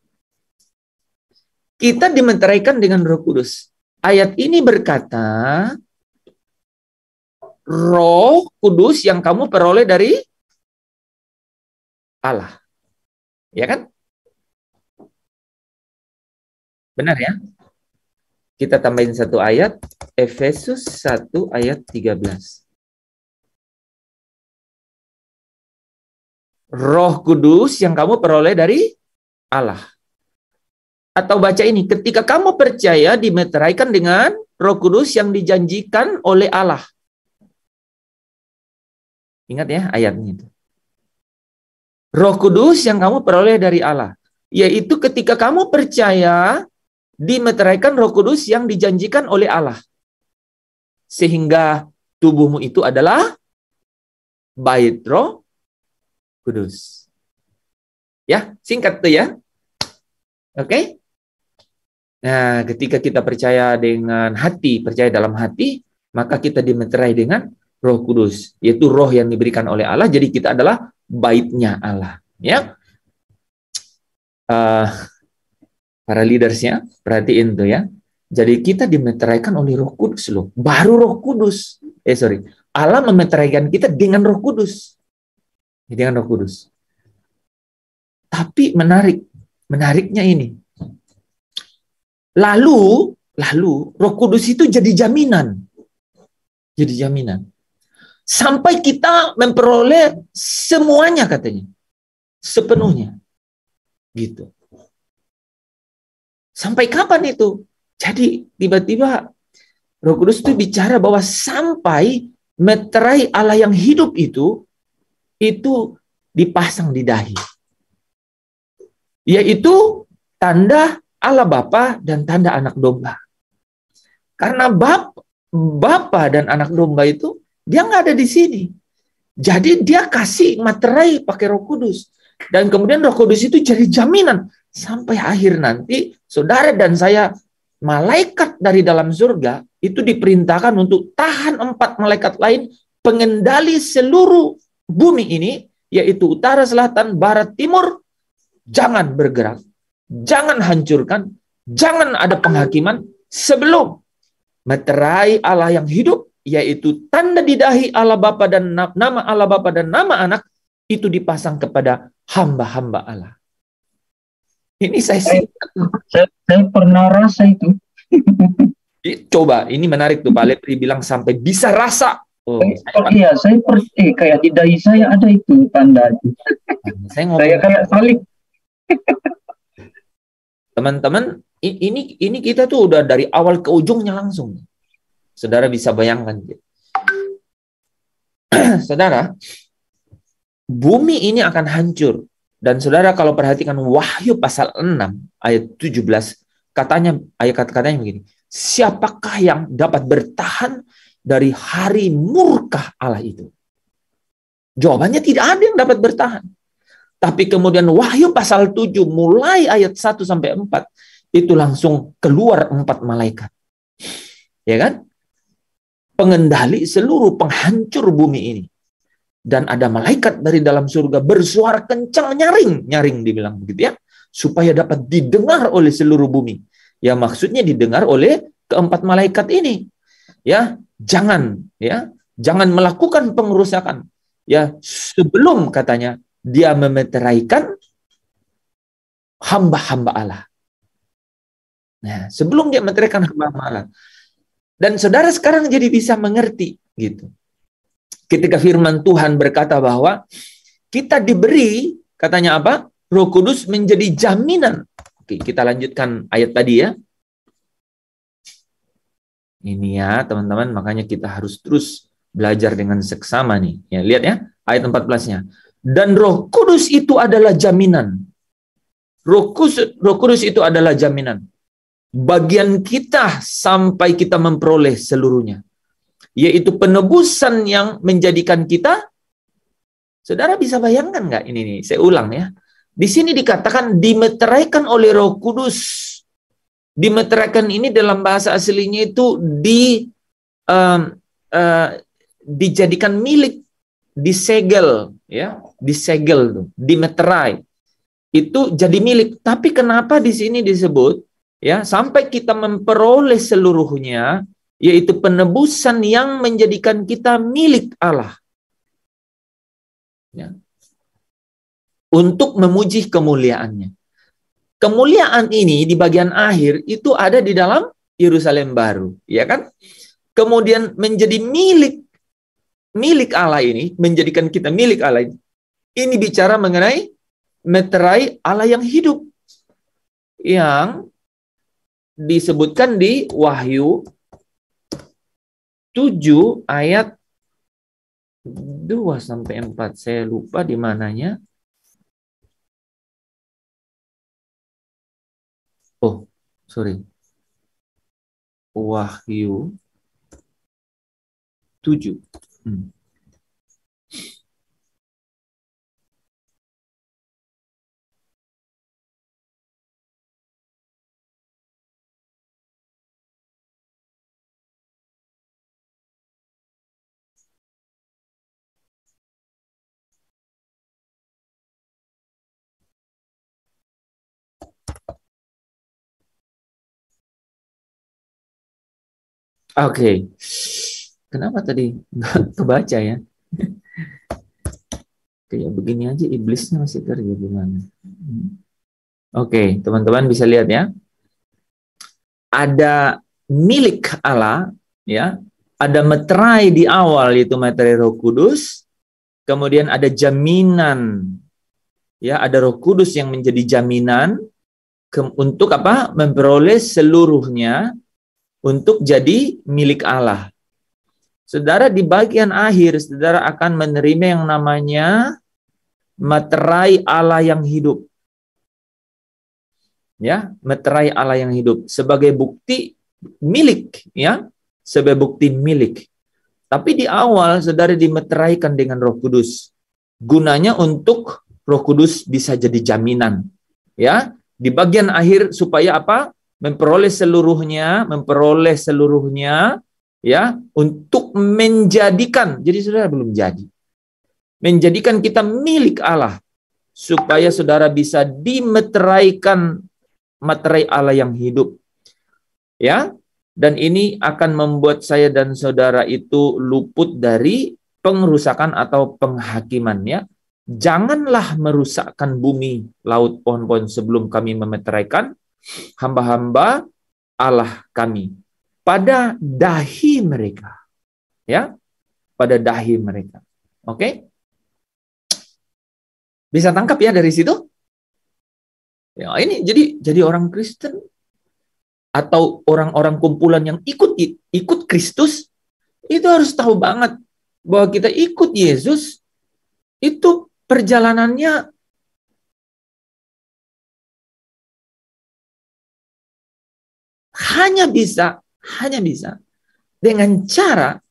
Kita dimeteraikan dengan Roh Kudus. Ayat ini berkata, Roh Kudus yang kamu peroleh dari Allah. Ya kan? Benar ya? Kita tambahin satu ayat, Efesus 1 ayat 13. Roh Kudus yang kamu peroleh dari Allah. Atau baca ini, ketika kamu percaya dimeteraikan dengan Roh Kudus yang dijanjikan oleh Allah. Ingat ya ayatnya itu. Roh Kudus yang kamu peroleh dari Allah. Yaitu ketika kamu percaya dimeteraikan Roh Kudus yang dijanjikan oleh Allah. Sehingga tubuhmu itu adalah bait Roh Kudus. Ya, singkat tuh ya. Oke? Nah, ketika kita percaya dengan hati, percaya dalam hati, maka kita dimeterai dengan Roh Kudus, yaitu roh yang diberikan oleh Allah, jadi kita adalah baitnya Allah. Ya, para leadersnya, perhatiin tuh ya. Jadi kita dimeteraikan oleh Roh Kudus loh. Baru Roh Kudus. Allah memeteraikan kita dengan Roh Kudus. Dengan Roh Kudus. Tapi menariknya ini. Lalu Roh Kudus itu jadi jaminan. Jadi jaminan. Sampai kita memperoleh semuanya katanya. Sepenuhnya. Gitu. Sampai kapan itu? Jadi tiba-tiba Roh Kudus itu bicara bahwa sampai meterai Allah yang hidup itu dipasang di dahi. Yaitu tanda Allah Bapa dan tanda anak domba. Karena Bapa dan anak domba itu dia nggak ada di sini. Jadi dia kasih materai pakai Roh Kudus. Dan kemudian Roh Kudus itu jadi jaminan. Sampai akhir nanti, saudara dan saya, malaikat dari dalam surga, itu diperintahkan untuk tahan 4 malaikat lain, pengendali seluruh bumi ini, yaitu utara, selatan, barat, timur, jangan bergerak. Jangan hancurkan. Jangan ada penghakiman sebelum meterai Allah yang hidup, yaitu tanda di dahi Allah Bapa dan nama Allah Bapa dan nama Anak itu dipasang kepada hamba-hamba Allah. Ini saya pernah rasa itu. Coba, ini menarik tuh Pak Lepri bilang sampai bisa rasa. Iya, kayak di dahi saya ada itu tanda itu. Saya kayak salib. Teman-teman, ini kita tuh udah dari awal ke ujungnya langsung. Saudara bisa bayangkan. Saudara, bumi ini akan hancur. Dan saudara kalau perhatikan Wahyu pasal 6 ayat 17, katanya begini, siapakah yang dapat bertahan dari hari murka Allah itu? Jawabannya tidak ada yang dapat bertahan. Tapi kemudian Wahyu pasal 7 mulai ayat 1 sampai 4 itu langsung keluar 4 malaikat. Ya kan? Pengendali seluruh penghancur bumi ini. Dan ada malaikat dari dalam surga bersuara kencang, nyaring dibilang begitu ya, supaya dapat didengar oleh seluruh bumi. Ya, maksudnya didengar oleh keempat malaikat ini. Ya, jangan melakukan pengerusakan. Ya, sebelum katanya dia memeteraikan hamba-hamba Allah. Nah, sebelum dia memeteraikan hamba-hamba Allah. Dan saudara sekarang jadi bisa mengerti gitu. Ketika firman Tuhan berkata bahwa kita diberi, katanya apa? Roh Kudus menjadi jaminan. Oke, kita lanjutkan ayat tadi ya. Ini ya, teman-teman, makanya kita harus terus belajar dengan seksama nih. Ya, lihat ya. ayat 14-nya. Dan Roh Kudus itu adalah jaminan. Roh Kudus itu adalah jaminan. Bagian kita sampai kita memperoleh seluruhnya. Yaitu penebusan yang menjadikan kita, saudara bisa bayangkan nggak ini nih? Saya ulang ya. Di sini dikatakan dimeteraikan oleh Roh Kudus. Dimeteraikan ini dalam bahasa aslinya itu dijadikan milik, disegel, ya, disegel tuh, dimeterai. Itu jadi milik. Tapi kenapa di sini disebut ya sampai kita memperoleh seluruhnya, yaitu penebusan yang menjadikan kita milik Allah. Ya. Untuk memuji kemuliaannya. Kemuliaan ini di bagian akhir itu ada di dalam Yerusalem baru, ya kan? Kemudian menjadi milik Allah ini, menjadikan kita milik Allah ini. Ini bicara mengenai meterai Allah yang hidup. Yang disebutkan di Wahyu 7 ayat 2-4. Saya lupa di mananya. Oh, sorry. Wahyu 7. Oke. Kenapa tadi nggak kebaca ya? Kayak begini aja iblisnya masih kerja gimana? Oke, teman-teman bisa lihat ya. Ada milik Allah, ya. Ada meterai di awal yaitu meterai Roh Kudus. Kemudian ada jaminan, ya. Ada Roh Kudus yang menjadi jaminan untuk apa? Memperoleh seluruhnya untuk jadi milik Allah. Saudara, di bagian akhir, saudara akan menerima yang namanya meterai Allah yang hidup. Ya, meterai Allah yang hidup sebagai bukti milik, ya, sebagai bukti milik. Tapi di awal, saudara dimeteraikan dengan Roh Kudus. Gunanya untuk Roh Kudus bisa jadi jaminan. Ya, di bagian akhir supaya apa? Memperoleh seluruhnya, ya, untuk menjadikan, jadi saudara belum jadi, menjadikan kita milik Allah, supaya saudara bisa dimeteraikan meterai Allah yang hidup, ya, dan ini akan membuat saya dan saudara itu luput dari pengerusakan atau penghakiman, ya. Janganlah merusakkan bumi, laut, pohon-pohon sebelum kami memeteraikan hamba-hamba Allah kami pada dahi mereka, ya, pada dahi mereka. Oke, bisa tangkap ya dari situ? Ya, ini jadi orang Kristen atau orang-orang kumpulan yang ikut Kristus itu harus tahu banget bahwa kita ikut Yesus itu perjalanannya hanya bisa dengan cara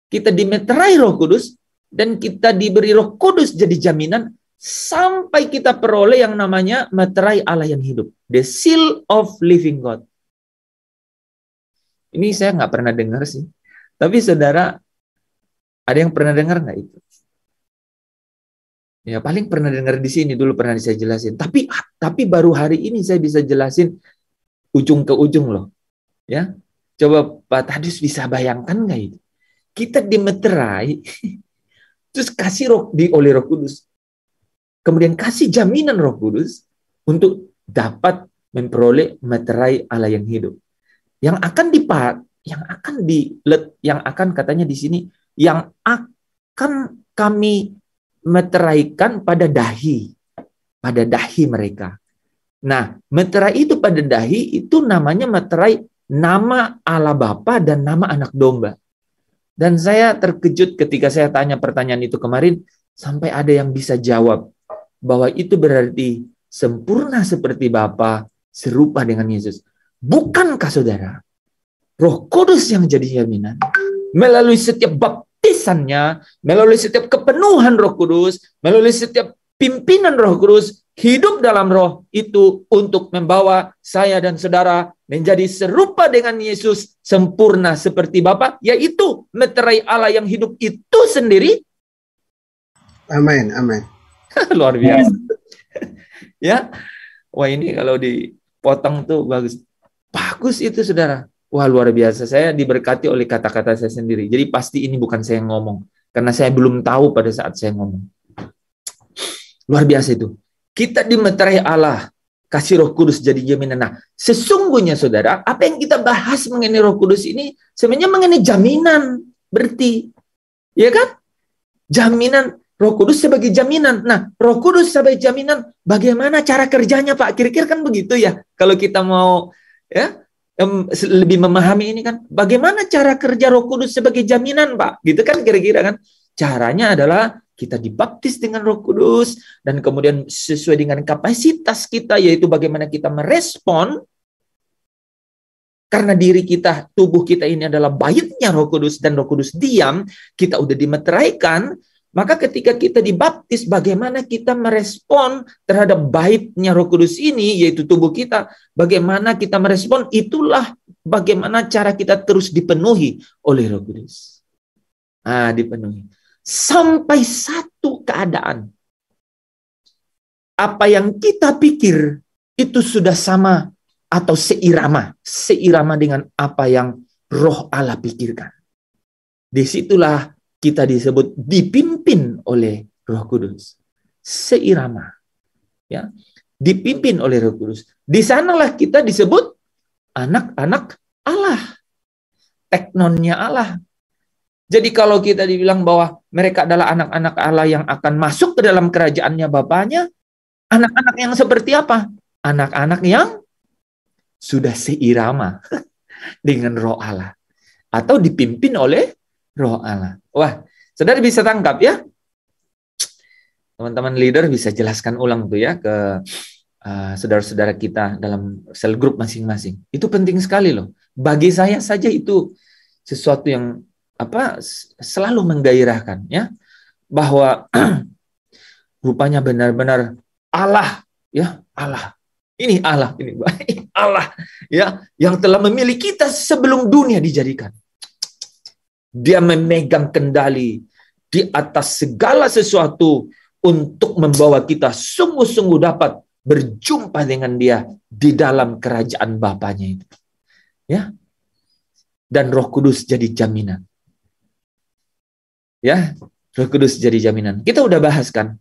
kita dimeterai Roh Kudus dan kita diberi Roh Kudus jadi jaminan sampai kita peroleh yang namanya meterai Allah yang hidup, the seal of living God. Ini saya nggak pernah dengar sih, tapi saudara ada yang pernah dengar nggak itu? Ya paling pernah dengar di sini dulu pernah saya jelasin, tapi baru hari ini saya bisa jelasin ujung ke ujung loh. Ya, coba Pak Tadius bisa bayangkan nggak itu? Kita dimeterai, terus kasih oleh Roh Kudus, kemudian kasih jaminan Roh Kudus untuk dapat memperoleh meterai Allah yang hidup, yang akan katanya di sini, yang akan kami meteraikan pada dahi mereka. Nah, meterai itu pada dahi itu namanya meterai nama Allah Bapa dan nama Anak Domba. Dan saya terkejut ketika saya tanya pertanyaan itu kemarin, Sampai ada yang bisa jawab bahwa itu berarti sempurna seperti Bapa, serupa dengan Yesus. Bukankah saudara, Roh Kudus yang jadi jaminan melalui setiap baptisannya, melalui setiap kepenuhan Roh Kudus, melalui setiap pimpinan Roh Kudus, hidup dalam Roh itu untuk membawa saya dan saudara menjadi serupa dengan Yesus, sempurna seperti Bapa, yaitu meterai Allah yang hidup itu sendiri. Amin, amin. Luar biasa. Ya, wah ini kalau dipotong tuh bagus. Bagus itu saudara. Wah luar biasa. Saya diberkati oleh kata-kata saya sendiri. Jadi pasti ini bukan saya yang ngomong. Karena saya belum tahu pada saat saya ngomong. Luar biasa itu. Kita dimeterai Allah. Kasih Roh Kudus jadi jaminan. Nah, sesungguhnya saudara, apa yang kita bahas mengenai Roh Kudus ini sebenarnya mengenai jaminan. Berarti. Ya kan? Jaminan. Roh Kudus sebagai jaminan. Nah, Roh Kudus sebagai jaminan, bagaimana cara kerjanya, Pak? Kira-kira kan begitu ya. Kalau kita mau ya lebih memahami ini kan, bagaimana cara kerja Roh Kudus sebagai jaminan, Pak? Gitu kan kira-kira kan. Caranya adalah kita dibaptis dengan Roh Kudus dan kemudian sesuai dengan kapasitas kita, yaitu bagaimana kita merespon. Karena diri kita, tubuh kita ini adalah baitnya Roh Kudus dan Roh Kudus diam, kita udah dimeteraikan. Maka ketika kita dibaptis, bagaimana kita merespon terhadap baitnya Roh Kudus ini, yaitu tubuh kita, bagaimana kita merespon, itulah bagaimana cara kita terus dipenuhi oleh Roh Kudus. Dipenuhi. Sampai satu keadaan, apa yang kita pikir itu sudah sama atau seirama dengan apa yang Roh Allah pikirkan. Disitulah kita disebut dipimpin oleh Roh Kudus. Seirama. Ya. Dipimpin oleh Roh Kudus. Di sanalah kita disebut anak-anak Allah. Teknonnya Allah. Jadi kalau kita dibilang bahwa mereka adalah anak-anak Allah yang akan masuk ke dalam kerajaannya Bapaknya, anak-anak yang seperti apa? Anak-anak yang sudah seirama dengan Roh Allah. Atau dipimpin oleh Roh Allah. Wah, saudara bisa tangkap ya? Teman-teman leader bisa jelaskan ulang tuh ya ke saudara-saudara kita dalam sel grup masing-masing. Itu penting sekali loh. Bagi saya saja itu sesuatu yang selalu menggairahkan ya, bahwa rupanya benar-benar Allah ya, Allah. Ini Allah, ini Allah ya, yang telah memilih kita sebelum dunia dijadikan. Dia memegang kendali di atas segala sesuatu untuk membawa kita sungguh-sungguh dapat berjumpa dengan Dia di dalam kerajaan Bapaknya itu. Ya. Dan Roh Kudus jadi jaminan. Ya, Roh Kudus jadi jaminan. Kita udah bahas kan.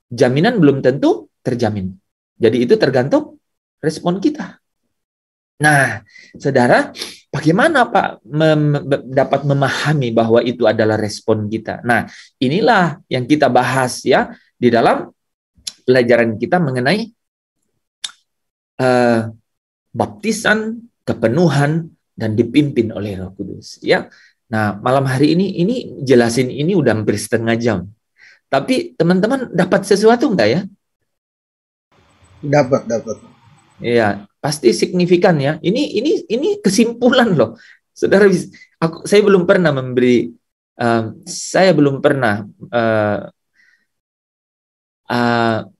Jaminan belum tentu terjamin. Jadi itu tergantung respon kita. Nah, saudara, bagaimana Pak dapat memahami bahwa itu adalah respon kita? Nah, inilah yang kita bahas ya di dalam pelajaran kita mengenai baptisan, kepenuhan, dan dipimpin oleh Roh Kudus. Ya, nah malam hari ini jelasin ini udah hampir setengah jam. Tapi teman-teman dapat sesuatu enggak ya? Dapat. Iya, pasti signifikan ya. Ini kesimpulan loh, saudara. Saya belum pernah memberi, saya belum pernah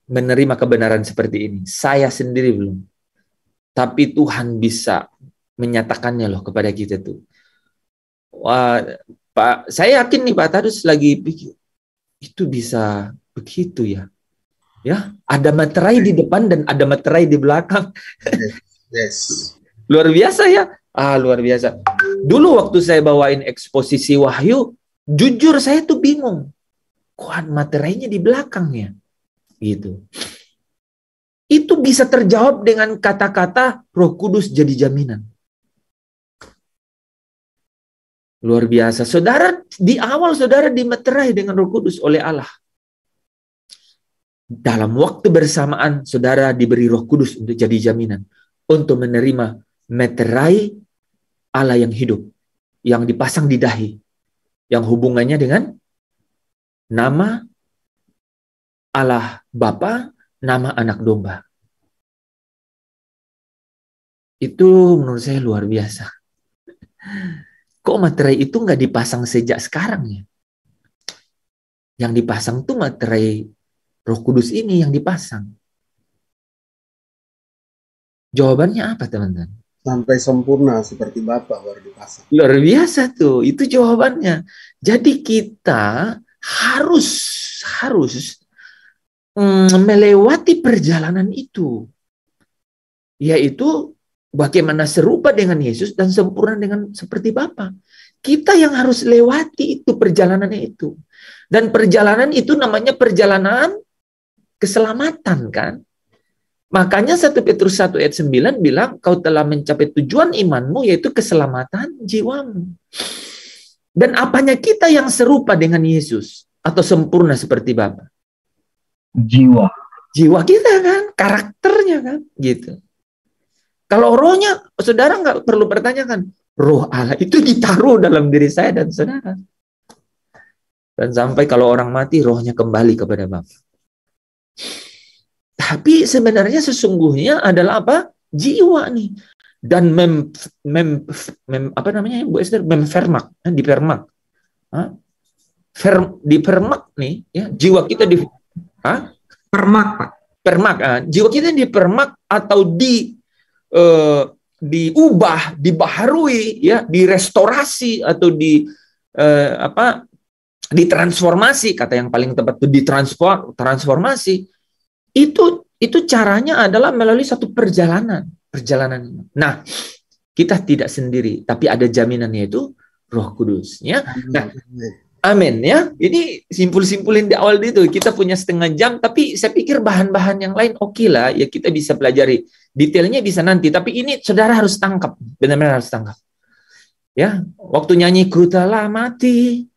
menerima kebenaran seperti ini. Saya sendiri belum. Tapi Tuhan bisa menyatakannya loh kepada kita tuh. Wah, Pak, saya yakin nih Pak Tadus lagi pikir itu bisa begitu ya. Ya, ada materai di depan dan ada materai di belakang. Yes. Luar biasa ya. Luar biasa. Dulu waktu saya bawain eksposisi Wahyu, jujur saya tuh bingung. Kok materainya di belakangnya? Gitu. Itu bisa terjawab dengan kata-kata Roh Kudus jadi jaminan. Luar biasa. Saudara, di awal saudara dimeterai dengan Roh Kudus oleh Allah. Dalam waktu bersamaan, saudara diberi Roh Kudus untuk jadi jaminan. Untuk menerima meterai Allah yang hidup. Yang dipasang di dahi. Yang hubungannya dengan nama Allah Bapa, nama anak domba. Itu menurut saya luar biasa. Kok materai itu nggak dipasang sejak sekarang ya? Yang dipasang tuh materai Roh Kudus ini yang dipasang. Jawabannya apa, teman-teman? Sampai sempurna seperti Bapa baru dipasang. Luar biasa tuh, itu jawabannya. Jadi kita harus melewati perjalanan itu, yaitu bagaimana serupa dengan Yesus dan sempurna dengan seperti Bapa. Kita yang harus lewati itu perjalanannya itu. Dan perjalanan itu namanya perjalanan keselamatan, kan? Makanya 1 Petrus 1 ayat 9 bilang, kau telah mencapai tujuan imanmu, yaitu keselamatan jiwamu. Dan apanya kita yang serupa dengan Yesus atau sempurna seperti Bapa? Jiwa. Jiwa kita, kan, karakternya, kan, gitu. Kalau rohnya, saudara nggak perlu pertanyakan, roh Allah itu ditaruh dalam diri saya dan saudara. Dan sampai kalau orang mati, rohnya kembali kepada Bapa. Tapi sebenarnya sesungguhnya adalah apa? Jiwa nih. Dan apa namanya, Bu Esther? Mempermak, dipermak. Dipermak nih, ya, jiwa kita di Permak, Pak. Permak, jiwa kita dipermak atau diubah, dibaharui, ya, direstorasi atau ditransformasi, kata yang paling tepat itu transformasi. Itu caranya adalah melalui satu perjalanan. Nah, kita tidak sendiri, tapi ada jaminannya, itu Roh Kudus, ya. Nah, amin, ya. Ini simpul-simpulin di awal itu. Kita punya setengah jam, tapi saya pikir bahan-bahan yang lain oke lah, ya, kita bisa pelajari. Detailnya bisa nanti, tapi ini saudara harus tangkap, benar-benar harus tangkap. Ya, waktu nyanyi ku telah mati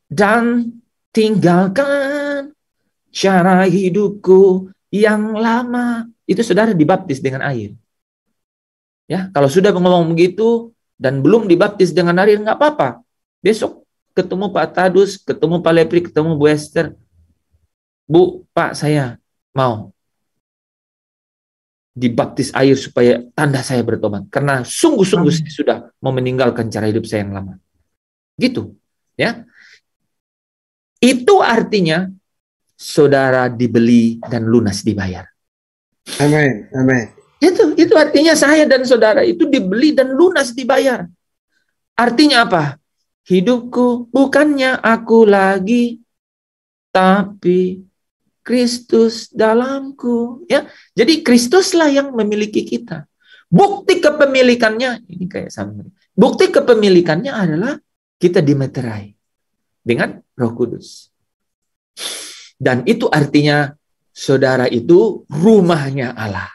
dan tinggalkan cara hidupku yang lama, itu saudara dibaptis dengan air. Ya, kalau sudah ngomong begitu dan belum dibaptis dengan air, nggak apa-apa. Besok ketemu Pak Tadus, ketemu Pak Lepri, ketemu Bu Esther. Bu, Pak, saya mau dibaptis air supaya tanda saya bertobat. Karena sungguh-sungguh saya sudah mau meninggalkan cara hidup saya yang lama. Gitu, ya. Itu artinya saudara dibeli dan lunas dibayar. Amin, amin. Itu artinya saya dan saudara itu dibeli dan lunas dibayar. Artinya apa? Hidupku bukannya aku lagi, tapi Kristus dalamku. Ya, jadi Kristuslah yang memiliki kita. Bukti kepemilikannya, ini kayak sama. Bukti kepemilikannya adalah kita dimeterai dengan Roh Kudus. Dan itu artinya saudara itu rumahnya Allah.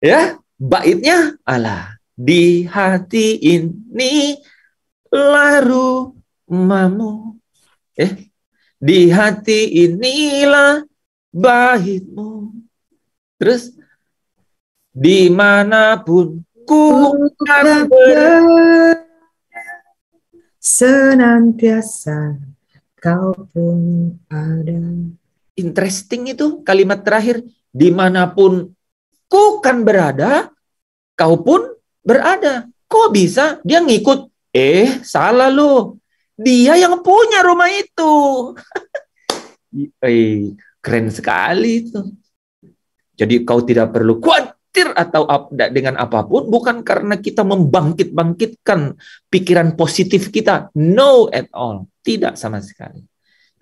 Ya, baitnya Allah. Di hati ini lah rumahmu. Di hati inilah baitmu. Terus dimanapun ku akan berada, senantiasa kau pun ada. Interesting itu kalimat terakhir, dimanapun ku kan berada, kau pun berada. Kok bisa? Dia ngikut. Salah lu. Dia yang punya rumah itu. Keren sekali itu. Jadi kau tidak perlu khawatir atau dengan apapun, bukan karena kita membangkit-bangkitkan pikiran positif kita. No at all. Tidak sama sekali.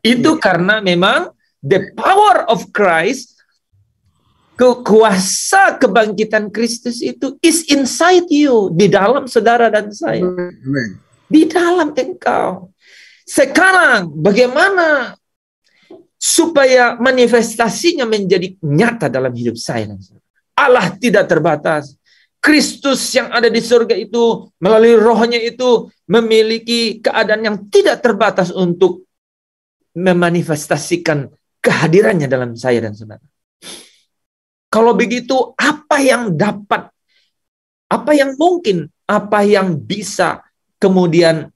Itu karena memang the power of Christ, kuasa kebangkitan Kristus itu is inside you, di dalam saudara dan saya. Amen. Di dalam engkau. Sekarang bagaimana supaya manifestasinya menjadi nyata dalam hidup saya dan saudara? Allah tidak terbatas. Kristus yang ada di surga itu melalui rohnya itu memiliki keadaan yang tidak terbatas untuk memanifestasikan kehadirannya dalam saya dan saudara. Kalau begitu, apa yang dapat, apa yang mungkin, apa yang bisa kemudian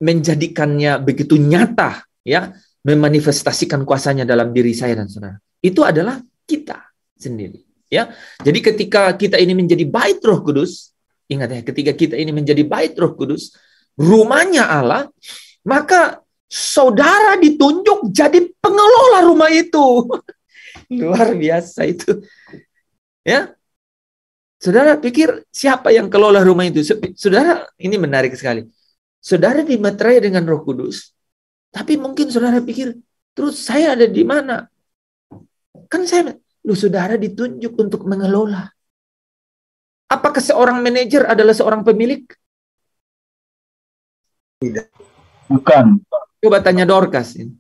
menjadikannya begitu nyata, ya, memanifestasikan kuasanya dalam diri saya dan saudara. Itu adalah kita sendiri. Ya, jadi ketika kita ini menjadi bait Roh Kudus, ingat ya, ketika kita ini menjadi bait Roh Kudus, rumahnya Allah, maka saudara ditunjuk jadi pengelola rumah itu. Luar biasa itu. Ya, saudara pikir siapa yang kelola rumah itu? Saudara, ini menarik sekali. Saudara dimeterai dengan Roh Kudus, tapi mungkin saudara pikir, terus saya ada di mana? Kan saudara ditunjuk untuk mengelola. Apakah seorang manajer adalah seorang pemilik? Tidak. Bukan. Coba tanya Dorcas ini.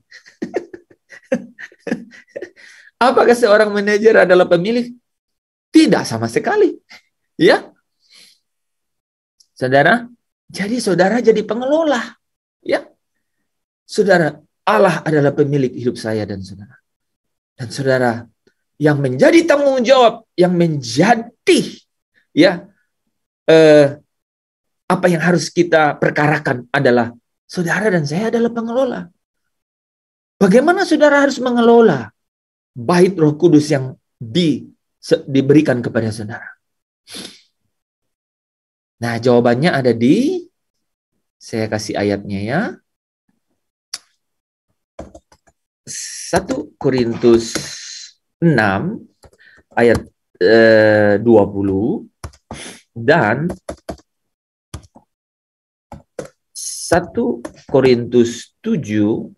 Apakah seorang manajer adalah pemilik? Tidak sama sekali. Ya. Saudara, jadi saudara jadi pengelola. Ya. Saudara, Allah adalah pemilik hidup saya dan saudara. Dan saudara, yang menjadi tanggung jawab, yang menjadi apa yang harus kita perkarakan adalah saudara dan saya adalah pengelola. Bagaimana saudara harus mengelola bait Roh Kudus yang diberikan kepada saudara? Nah, jawabannya ada di, saya kasih ayatnya ya. 1 Korintus 6 ayat 20 dan 1 Korintus 7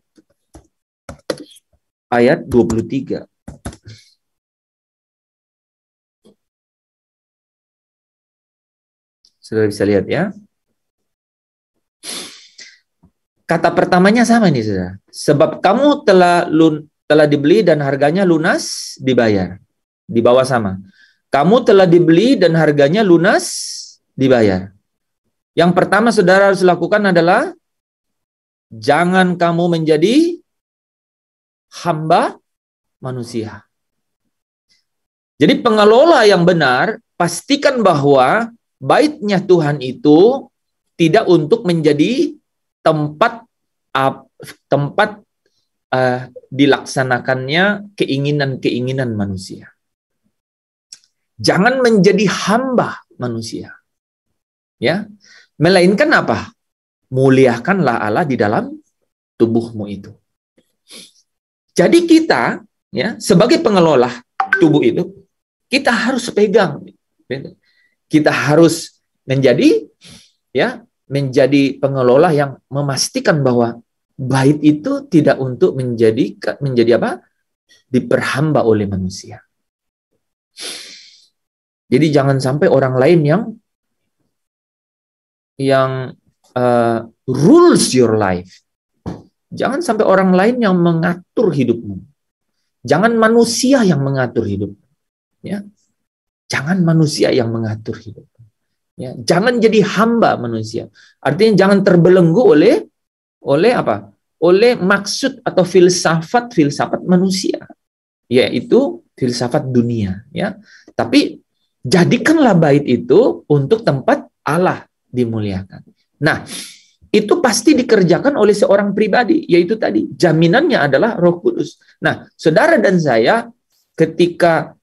ayat 23. Sudah bisa lihat ya. Kata pertamanya sama nih, saudara. Sebab kamu telah dibeli dan harganya lunas dibayar. Di bawah sama. Kamu telah dibeli dan harganya lunas dibayar. Yang pertama saudara harus lakukan adalah jangan kamu menjadi hamba manusia. Jadi pengelola yang benar pastikan bahwa baitnya Tuhan itu tidak untuk menjadi tempat dilaksanakannya keinginan-keinginan manusia. Jangan menjadi hamba manusia. Ya, melainkan apa? Muliakanlah Allah di dalam tubuhmu itu. Jadi kita ya sebagai pengelola tubuh itu kita harus pegang. Kita harus menjadi pengelola yang memastikan bahwa bait itu tidak untuk menjadi apa? Diperhamba oleh manusia. Jadi jangan sampai orang lain yang rules your life. Jangan sampai orang lain yang mengatur hidupmu. Jangan manusia yang mengatur hidupmu. Ya. Jangan manusia yang mengatur hidupmu. Ya. Jangan jadi hamba manusia. Artinya jangan terbelenggu oleh apa? Oleh maksud atau filsafat manusia. Yaitu filsafat dunia. Ya. Tapi jadikanlah bait itu untuk tempat Allah dimuliakan. Nah, itu pasti dikerjakan oleh seorang pribadi, yaitu tadi jaminannya adalah Roh Kudus. Nah, saudara dan saya ketika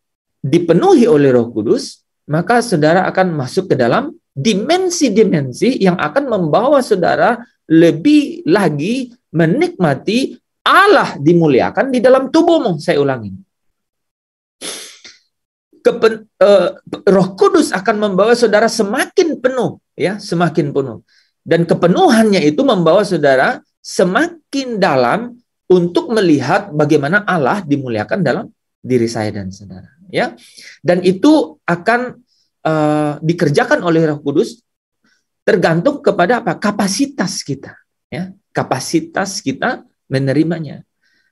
dipenuhi oleh Roh Kudus, maka saudara akan masuk ke dalam dimensi-dimensi yang akan membawa saudara lebih lagi menikmati Allah dimuliakan di dalam tubuhmu. Saya ulangi. Roh Kudus akan membawa saudara semakin penuh, ya, semakin penuh. Dan kepenuhannya itu membawa saudara semakin dalam untuk melihat bagaimana Allah dimuliakan dalam diri saya dan saudara. Ya, dan itu akan dikerjakan oleh Roh Kudus tergantung kepada apa? Kapasitas kita. Ya, kapasitas kita menerimanya.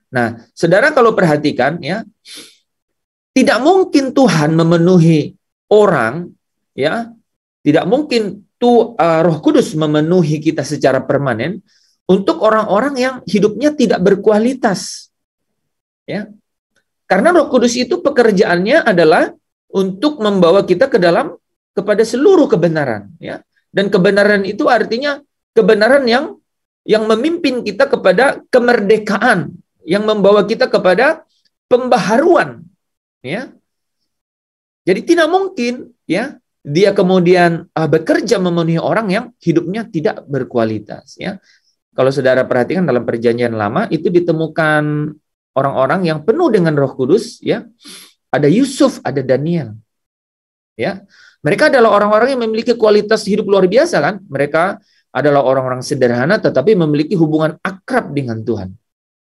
Nah, saudara kalau perhatikan, ya, tidak mungkin Tuhan memenuhi orang, ya, tidak mungkin Roh Kudus memenuhi kita secara permanen untuk orang-orang yang hidupnya tidak berkualitas. Ya. Karena Roh Kudus itu pekerjaannya adalah untuk membawa kita kepada seluruh kebenaran, ya. Dan kebenaran itu artinya kebenaran yang yang memimpin kita kepada kemerdekaan, yang membawa kita kepada pembaharuan, ya. Jadi tidak mungkin, ya, dia kemudian bekerja memenuhi orang yang hidupnya tidak berkualitas, ya. Kalau saudara perhatikan dalam Perjanjian Lama itu ditemukan orang-orang yang penuh dengan Roh Kudus, ya. Ada Yusuf, ada Daniel, ya. Mereka adalah orang-orang yang memiliki kualitas hidup luar biasa, kan? Mereka adalah orang-orang sederhana tetapi memiliki hubungan akrab dengan Tuhan.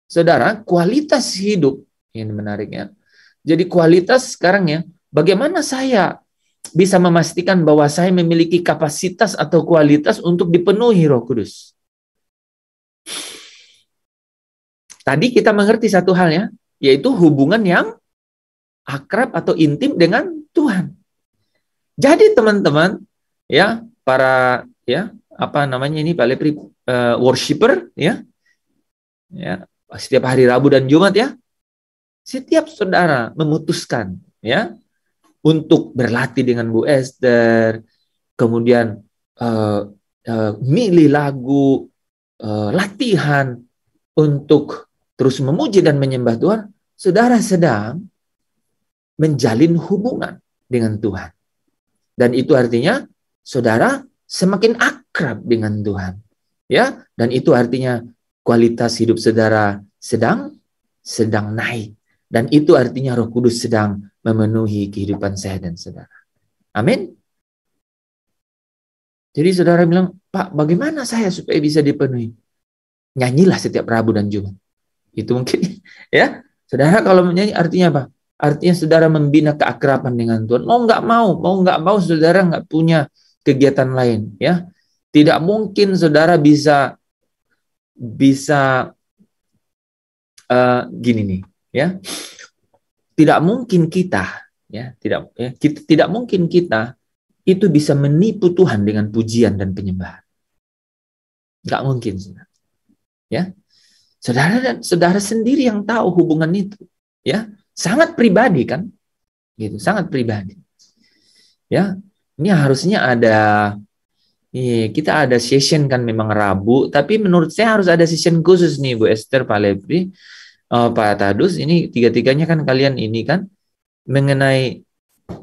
Saudara, kualitas hidup ini menariknya. Jadi kualitas sekarang, ya, bagaimana saya bisa memastikan bahwa saya memiliki kapasitas atau kualitas untuk dipenuhi Roh Kudus? Tadi kita mengerti satu hal, ya, yaitu hubungan yang akrab atau intim dengan Tuhan. Jadi teman-teman, ya, para, ya, apa namanya ini Pak Lepri, worshiper, ya, ya, setiap hari Rabu dan Jumat, ya, setiap saudara memutuskan, ya, untuk berlatih dengan Bu Esther, kemudian milih lagu, latihan untuk terus memuji dan menyembah Tuhan, saudara sedang menjalin hubungan dengan Tuhan. Dan itu artinya saudara semakin akrab dengan Tuhan, ya. Dan itu artinya kualitas hidup saudara sedang naik. Dan itu artinya Roh Kudus sedang memenuhi kehidupan saya dan saudara. Amin. Jadi saudara bilang, Pak, bagaimana saya supaya bisa dipenuhi? Nyanyilah setiap Rabu dan Jumat. Itu mungkin, ya. Saudara kalau menyanyi artinya apa? Artinya saudara membina keakraban dengan Tuhan. Mau nggak mau, saudara nggak punya kegiatan lain, ya. Tidak mungkin saudara bisa gini nih, ya. Tidak mungkin kita, ya, tidak mungkin kita itu bisa menipu Tuhan dengan pujian dan penyembahan. Nggak mungkin, saudara. Ya, saudara sendiri yang tahu hubungan itu, ya. Sangat pribadi, kan? Gitu, sangat pribadi. Ya, ini harusnya kita ada session, kan, memang Rabu, tapi menurut saya harus ada session khusus nih, Bu Esther, Pak Lepri, Pak Tadus, ini tiga-tiganya kan kalian ini kan mengenai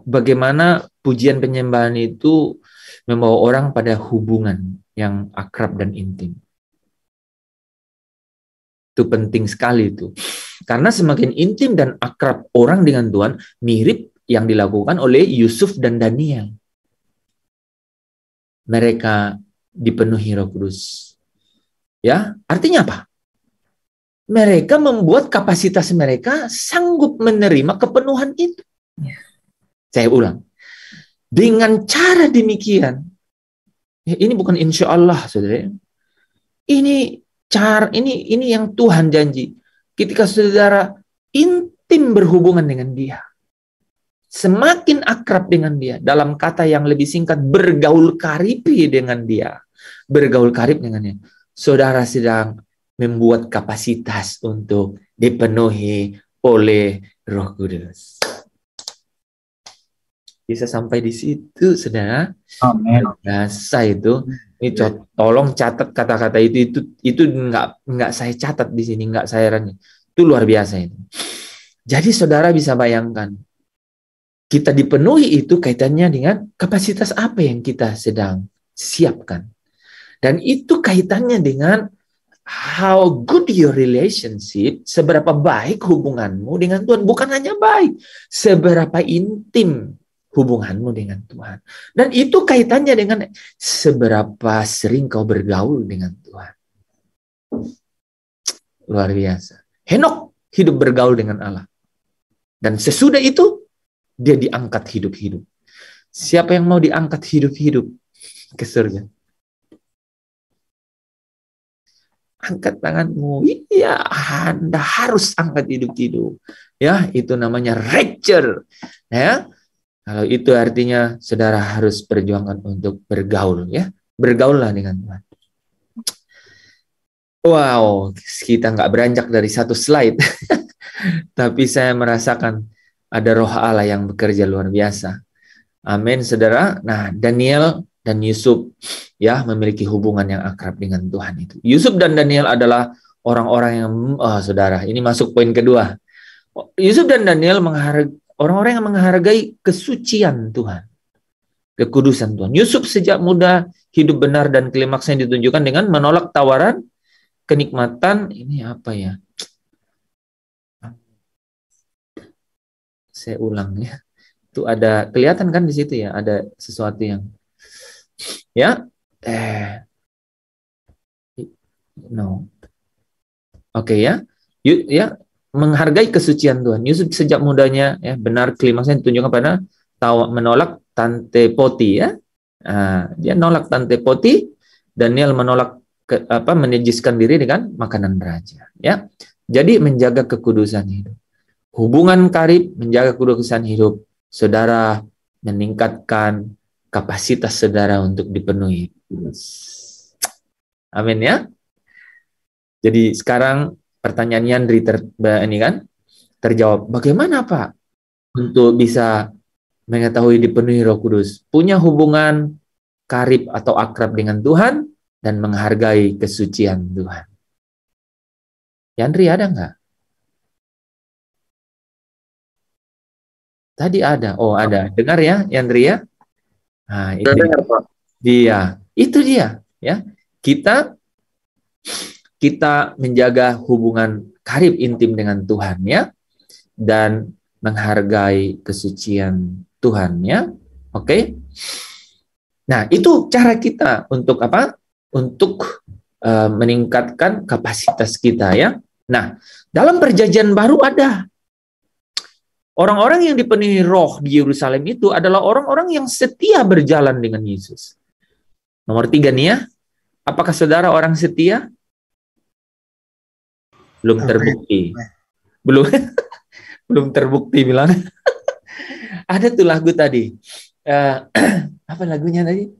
bagaimana pujian penyembahan itu membawa orang pada hubungan yang akrab dan intim. Itu penting sekali itu. Karena semakin intim dan akrab orang dengan Tuhan, mirip yang dilakukan oleh Yusuf dan Daniel. Mereka dipenuhi Roh Kudus. Ya, artinya apa? Mereka membuat kapasitas mereka sanggup menerima kepenuhan itu. Saya ulang. Dengan cara demikian, ya, ini bukan insya Allah, saudara. Ini yang Tuhan janji. Ketika saudara intim berhubungan dengan Dia, semakin akrab dengan Dia, dalam kata yang lebih singkat, bergaul karib dengan Dia, saudara sedang membuat kapasitas untuk dipenuhi oleh Roh Kudus. Bisa sampai di situ, saudara? Amin. Biasa itu. Ini tolong catat kata-kata itu nggak saya catat di sini, nggak saya rani. Itu luar biasa itu. Jadi saudara bisa bayangkan, kita dipenuhi itu kaitannya dengan kapasitas apa yang kita sedang siapkan. Dan itu kaitannya dengan how good your relationship, seberapa baik hubunganmu dengan Tuhan. Bukan hanya baik, seberapa intim hubunganmu dengan Tuhan. Dan itu kaitannya dengan seberapa sering kau bergaul dengan Tuhan. Luar biasa. Henok hidup bergaul dengan Allah. Dan sesudah itu, dia diangkat hidup-hidup. Siapa yang mau diangkat hidup-hidup ke surga? Angkat tanganmu. Iya, Anda harus angkat hidup-hidup. Ya, itu namanya rapture. Ya. Kalau itu artinya saudara harus perjuangkan untuk bergaul, ya. Bergaullah dengan Tuhan. Wow, kita nggak beranjak dari satu slide. Tapi saya merasakan ada roh Allah yang bekerja luar biasa. Amin, saudara. Nah, Daniel dan Yusuf ya memiliki hubungan yang akrab dengan Tuhan itu. Yusuf dan Daniel adalah orang-orang yang saudara, ini masuk poin kedua. Yusuf dan Daniel orang-orang yang menghargai kesucian Tuhan, kekudusan Tuhan. Yusuf sejak muda hidup benar dan klimaksnya ditunjukkan dengan menolak tawaran kenikmatan. Ini apa ya? Saya ulang ya. Itu ada kelihatan kan di situ ya, ada sesuatu yang ya no. Oke ya. Ya, menghargai kesucian Tuhan. Yusuf sejak mudanya ya benar klimaksnya ditunjukkan pada menolak Tante Poti ya. Dia nolak Tante Poti, Daniel menolak menejiskan diri dengan makanan raja ya. Jadi menjaga kekudusan hidup. Hubungan karib menjaga kekudusan hidup. Saudara meningkatkan kapasitas saudara untuk dipenuhi. Amin ya. Jadi sekarang pertanyaan Yandri ini kan terjawab. Bagaimana Pak untuk bisa mengetahui dipenuhi Roh Kudus? Punya hubungan karib atau akrab dengan Tuhan dan menghargai kesucian Tuhan. Yandri ada nggak? Tadi ada. Oh, ada. Dengar ya, Yandri ya? Nah, itu dia. Itu dia, ya. Kita menjaga hubungan karib intim dengan Tuhan ya, dan menghargai kesucian Tuhan ya. Oke. Nah, itu cara kita untuk apa? Untuk meningkatkan kapasitas kita ya. Nah, dalam perjanjian baru ada orang-orang yang dipenuhi roh di Yerusalem itu adalah orang-orang yang setia berjalan dengan Yesus. Nomor 3 nih ya. Apakah saudara orang setia? Belum terbukti. Belum terbukti bilang. Ada tuh lagu tadi. Apa lagunya tadi?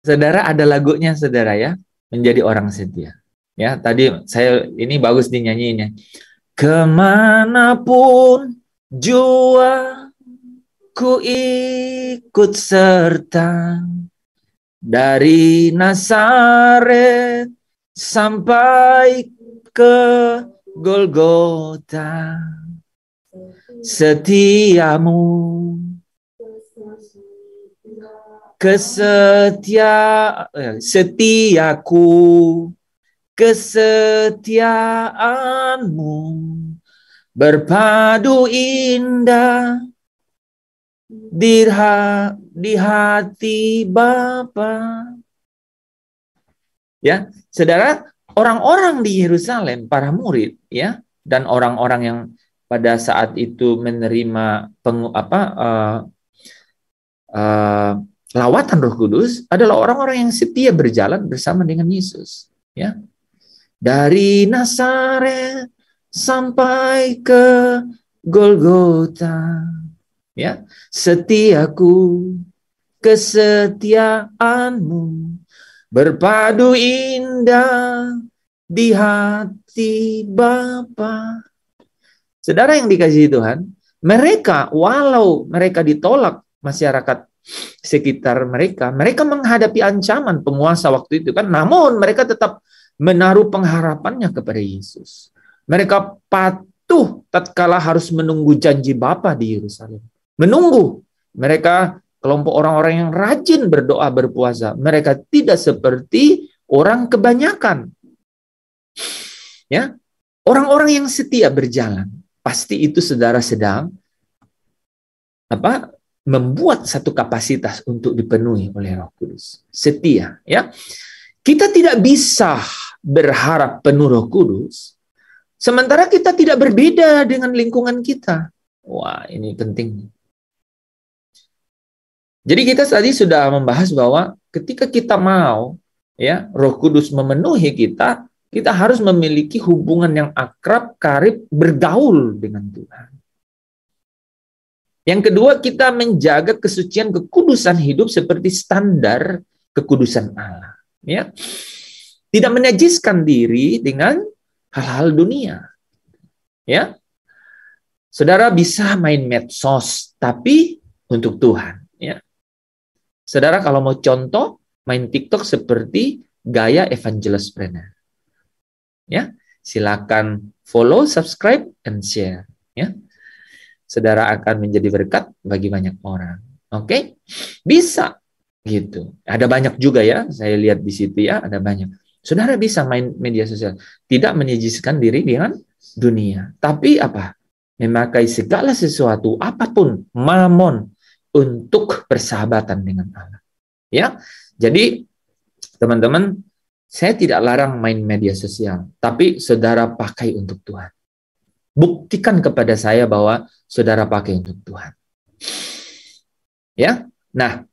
Saudara ada lagunya saudara ya, menjadi orang setia. Ya, tadi saya ini bagus dinyanyiinnya. Kemanapun jua ku ikut serta, dari Nazaret sampai ke Golgota, setiamu, setiaku, kesetiaanmu berpadu indah di hati Bapa. Ya, saudara, orang-orang di Yerusalem, para murid, ya, dan orang-orang yang pada saat itu menerima lawatan Roh Kudus adalah orang-orang yang setia berjalan bersama dengan Yesus, ya. Dari Nazaret sampai ke Golgota, ya. Setiaku, kesetiaanmu berpadu indah di hati Bapa. Saudara yang dikasihi Tuhan, mereka walau mereka ditolak masyarakat sekitar mereka menghadapi ancaman penguasa waktu itu kan, namun mereka tetap menaruh pengharapannya kepada Yesus. Mereka patuh tatkala harus menunggu janji Bapa di Yerusalem. Menunggu. Mereka kelompok orang-orang yang rajin berdoa berpuasa. Mereka tidak seperti orang kebanyakan. Ya, orang-orang yang setia berjalan. Pasti itu saudara sedang membuat satu kapasitas untuk dipenuhi oleh Roh Kudus. Setia, ya. Kita tidak bisa berharap penuh Roh Kudus sementara kita tidak berbeda dengan lingkungan kita. Wah, ini penting. Jadi kita tadi sudah membahas bahwa ketika kita mau ya Roh Kudus memenuhi kita, kita harus memiliki hubungan yang akrab, karib, bergaul dengan Tuhan. Yang kedua, kita menjaga kesucian kekudusan hidup seperti standar kekudusan Allah. Ya, tidak menajiskan diri dengan hal-hal dunia. Ya, saudara bisa main medsos, tapi untuk Tuhan. Ya, saudara kalau mau contoh, main TikTok seperti gaya evangelist-preneur. Ya, silakan follow, subscribe, and share. Ya, saudara akan menjadi berkat bagi banyak orang. Oke, bisa gitu. Ada banyak juga ya, saya lihat di situ ya, ada banyak. Saudara bisa main media sosial, tidak menajiskan diri dengan dunia. Tapi apa? Memakai segala sesuatu, apapun, mamon, untuk persahabatan dengan Allah. Ya, jadi teman-teman, saya tidak larang main media sosial, tapi saudara pakai untuk Tuhan. Buktikan kepada saya bahwa saudara pakai untuk Tuhan. Ya, nah,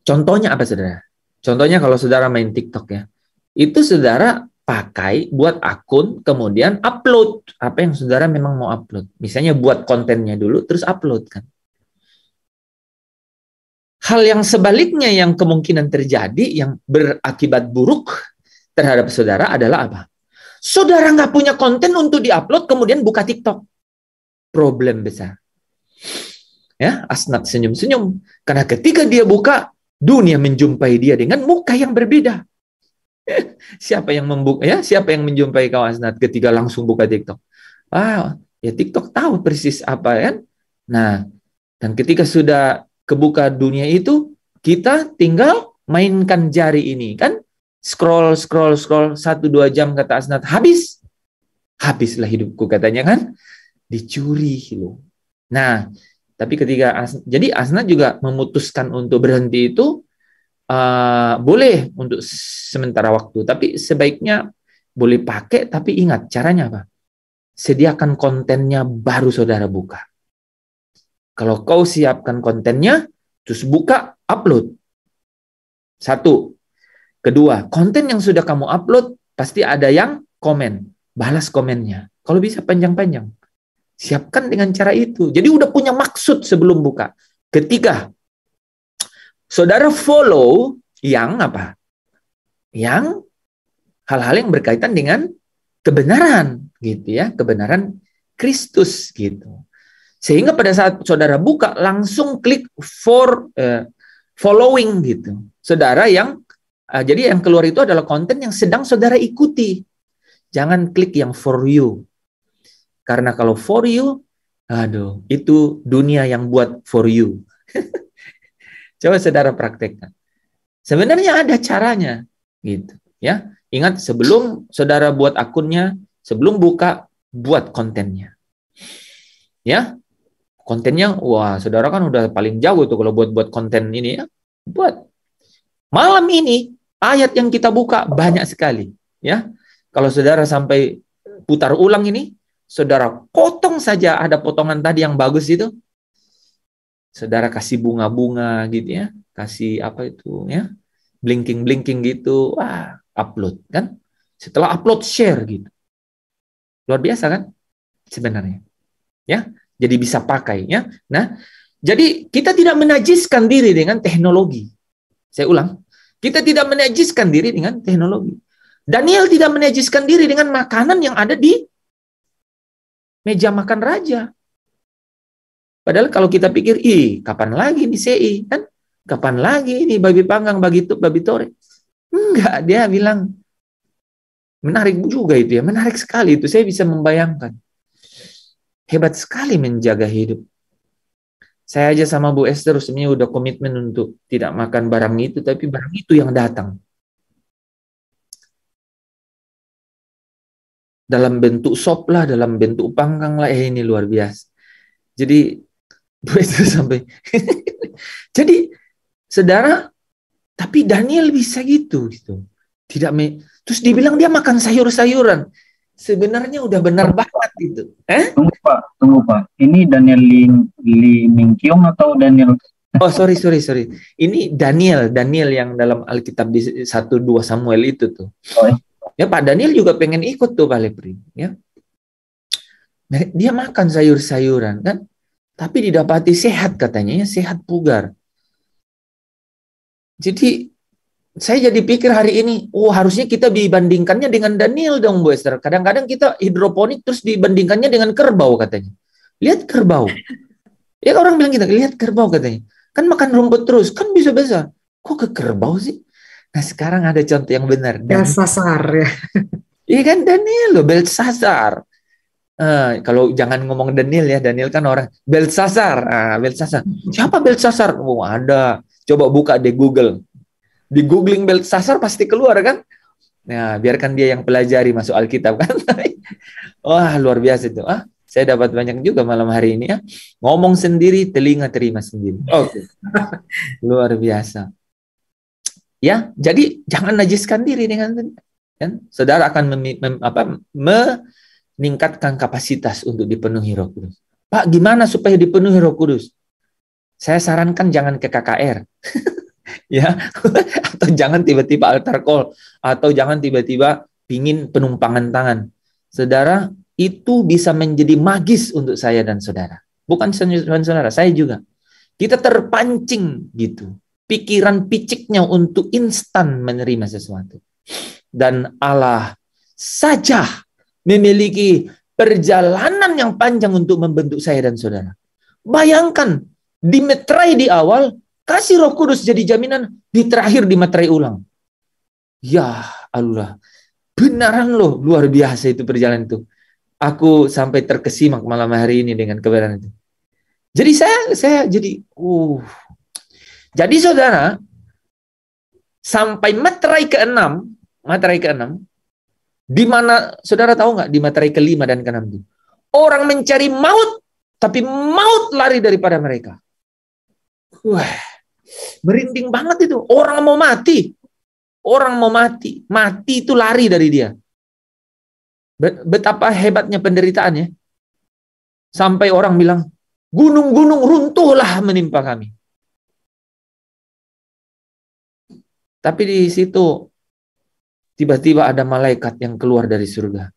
contohnya apa saudara? Contohnya kalau saudara main TikTok ya, itu saudara pakai buat akun, kemudian upload apa yang saudara memang mau upload. Misalnya buat kontennya dulu, terus upload kan. Hal yang sebaliknya yang kemungkinan terjadi, yang berakibat buruk terhadap saudara adalah apa? Saudara nggak punya konten untuk diupload, kemudian buka TikTok. Problem besar. Ya, Asnat senyum-senyum. Karena ketika dia buka, dunia menjumpai dia dengan muka yang berbeda. Siapa yang membuka? Ya, siapa yang menjumpai kau Asnat ketika langsung buka TikTok? Ah, ya TikTok tahu persis apa kan? Nah, dan ketika sudah kebuka dunia itu, kita tinggal mainkan jari ini kan, scroll 1-2 jam kata Asnat, habislah hidupku katanya kan, dicuri loh. Nah, tapi ketika jadi Asnat juga memutuskan untuk berhenti itu, boleh untuk sementara waktu, tapi sebaiknya boleh pakai, tapi ingat caranya apa? Sediakan kontennya baru saudara buka. Kalau kau siapkan kontennya, terus buka, upload. 1. Kedua, konten yang sudah kamu upload, pasti ada yang komen. Balas komennya. Kalau bisa panjang-panjang. Siapkan dengan cara itu. Jadi udah punya maksud sebelum buka. Ketiga, saudara follow yang apa? Yang hal-hal yang berkaitan dengan kebenaran. Gitu ya, kebenaran Kristus gitu. Sehingga pada saat saudara buka, langsung klik for following gitu. Saudara yang, jadi yang keluar itu adalah konten yang sedang saudara ikuti. Jangan klik yang for you. Karena kalau for you, aduh, itu dunia yang buat for you. Coba saudara praktekkan. Sebenarnya ada caranya. Gitu ya. Ingat, sebelum saudara buat akunnya, sebelum buka, buat kontennya. Ya. Kontennya, wah, saudara kan udah paling jauh tuh kalau buat konten ini ya. Buat. Malam ini, ayat yang kita buka banyak sekali. Ya, kalau saudara sampai putar ulang ini, saudara potong saja ada potongan tadi yang bagus itu. Saudara kasih bunga-bunga gitu ya. Kasih apa itu ya. Blinking-blinking gitu. Wah, upload kan. Setelah upload, share gitu. Luar biasa kan? Sebenarnya. Ya. Jadi bisa pakai ya. Nah, jadi kita tidak menajiskan diri dengan teknologi. Saya ulang, kita tidak menajiskan diri dengan teknologi. Daniel tidak menajiskan diri dengan makanan yang ada di meja makan raja. Padahal kalau kita pikir, kapan lagi nih CI kan? Kapan lagi ini babi panggang, babi tore? Enggak, dia bilang menarik juga itu ya, menarik sekali itu. Saya bisa membayangkan. Hebat sekali menjaga hidup. Saya aja sama Bu Esther sebenarnya udah komitmen untuk tidak makan barang itu, tapi barang itu yang datang. Dalam bentuk sop lah, dalam bentuk panggang lah, ini luar biasa. Jadi, Bu Esther sampai... Jadi, saudara, tapi Daniel bisa gitu. Terus dibilang dia makan sayur-sayuran. Sebenarnya udah benar banget itu. Tunggu Pak. Ini Daniel Li Mingqiong atau Daniel Oh, sorry. Ini Daniel yang dalam Alkitab di 1-2 Samuel itu tuh. Oh, ya. Ya, Pak Daniel juga pengen ikut tuh Pak Lepri, ya. Dia makan sayur-sayuran kan, tapi didapati sehat katanya, ya, sehat bugar. Jadi saya jadi pikir hari ini, harusnya kita dibandingkannya dengan Daniel dong, Bu Esther. Kadang-kadang kita hidroponik terus dibandingkannya dengan kerbau katanya. Lihat kerbau. Ya orang bilang kita, lihat kerbau katanya. Kan makan rumput terus, kan bisa besar. Kok ke kerbau sih? Nah sekarang ada contoh yang benar. Belsasar ya. Iya kan Daniel loh, Belsasar. Kalau jangan ngomong Daniel ya, Daniel kan orang Belsasar. Belsasar. Siapa Belsasar? Oh ada. Coba buka di Google. Di googling Belsasar pasti keluar kan? Nah biarkan dia yang pelajari masuk Alkitab kan. Wah luar biasa itu. Saya dapat banyak juga malam hari ini ya. Ngomong sendiri, telinga terima sendiri. Oke. Luar biasa. Ya, jadi jangan najiskan diri dengan kan? Saudara akan meningkatkan kapasitas untuk dipenuhi Roh Kudus. Pak, gimana supaya dipenuhi Roh Kudus? Saya sarankan jangan ke KKR. Ya. Atau jangan tiba-tiba altar call atau jangan tiba-tiba pingin penumpangan tangan. Saudara, itu bisa menjadi magis untuk saya dan saudara. Bukan saudara, saya juga. Kita terpancing gitu. Pikiran piciknya untuk instan menerima sesuatu. Dan Allah saja memiliki perjalanan yang panjang untuk membentuk saya dan saudara. Bayangkan, dimeterai di awal, kasih Roh Kudus jadi jaminan, di terakhir dimeterai ulang. Ya Allah, benaran loh, luar biasa itu perjalanan itu. Aku sampai terkesimak malam hari ini dengan kebenaran itu. Jadi saya jadi Jadi saudara, sampai materai ke-6, di mana saudara tahu nggak di materai ke-5 dan ke-6 itu? Orang mencari maut, tapi maut lari daripada mereka. Wah, merinding banget itu. Orang mau mati. Mati itu lari dari dia. Betapa hebatnya penderitaannya. Sampai orang bilang, gunung-gunung runtuhlah menimpa kami. Tapi di situ tiba-tiba ada malaikat yang keluar dari surga.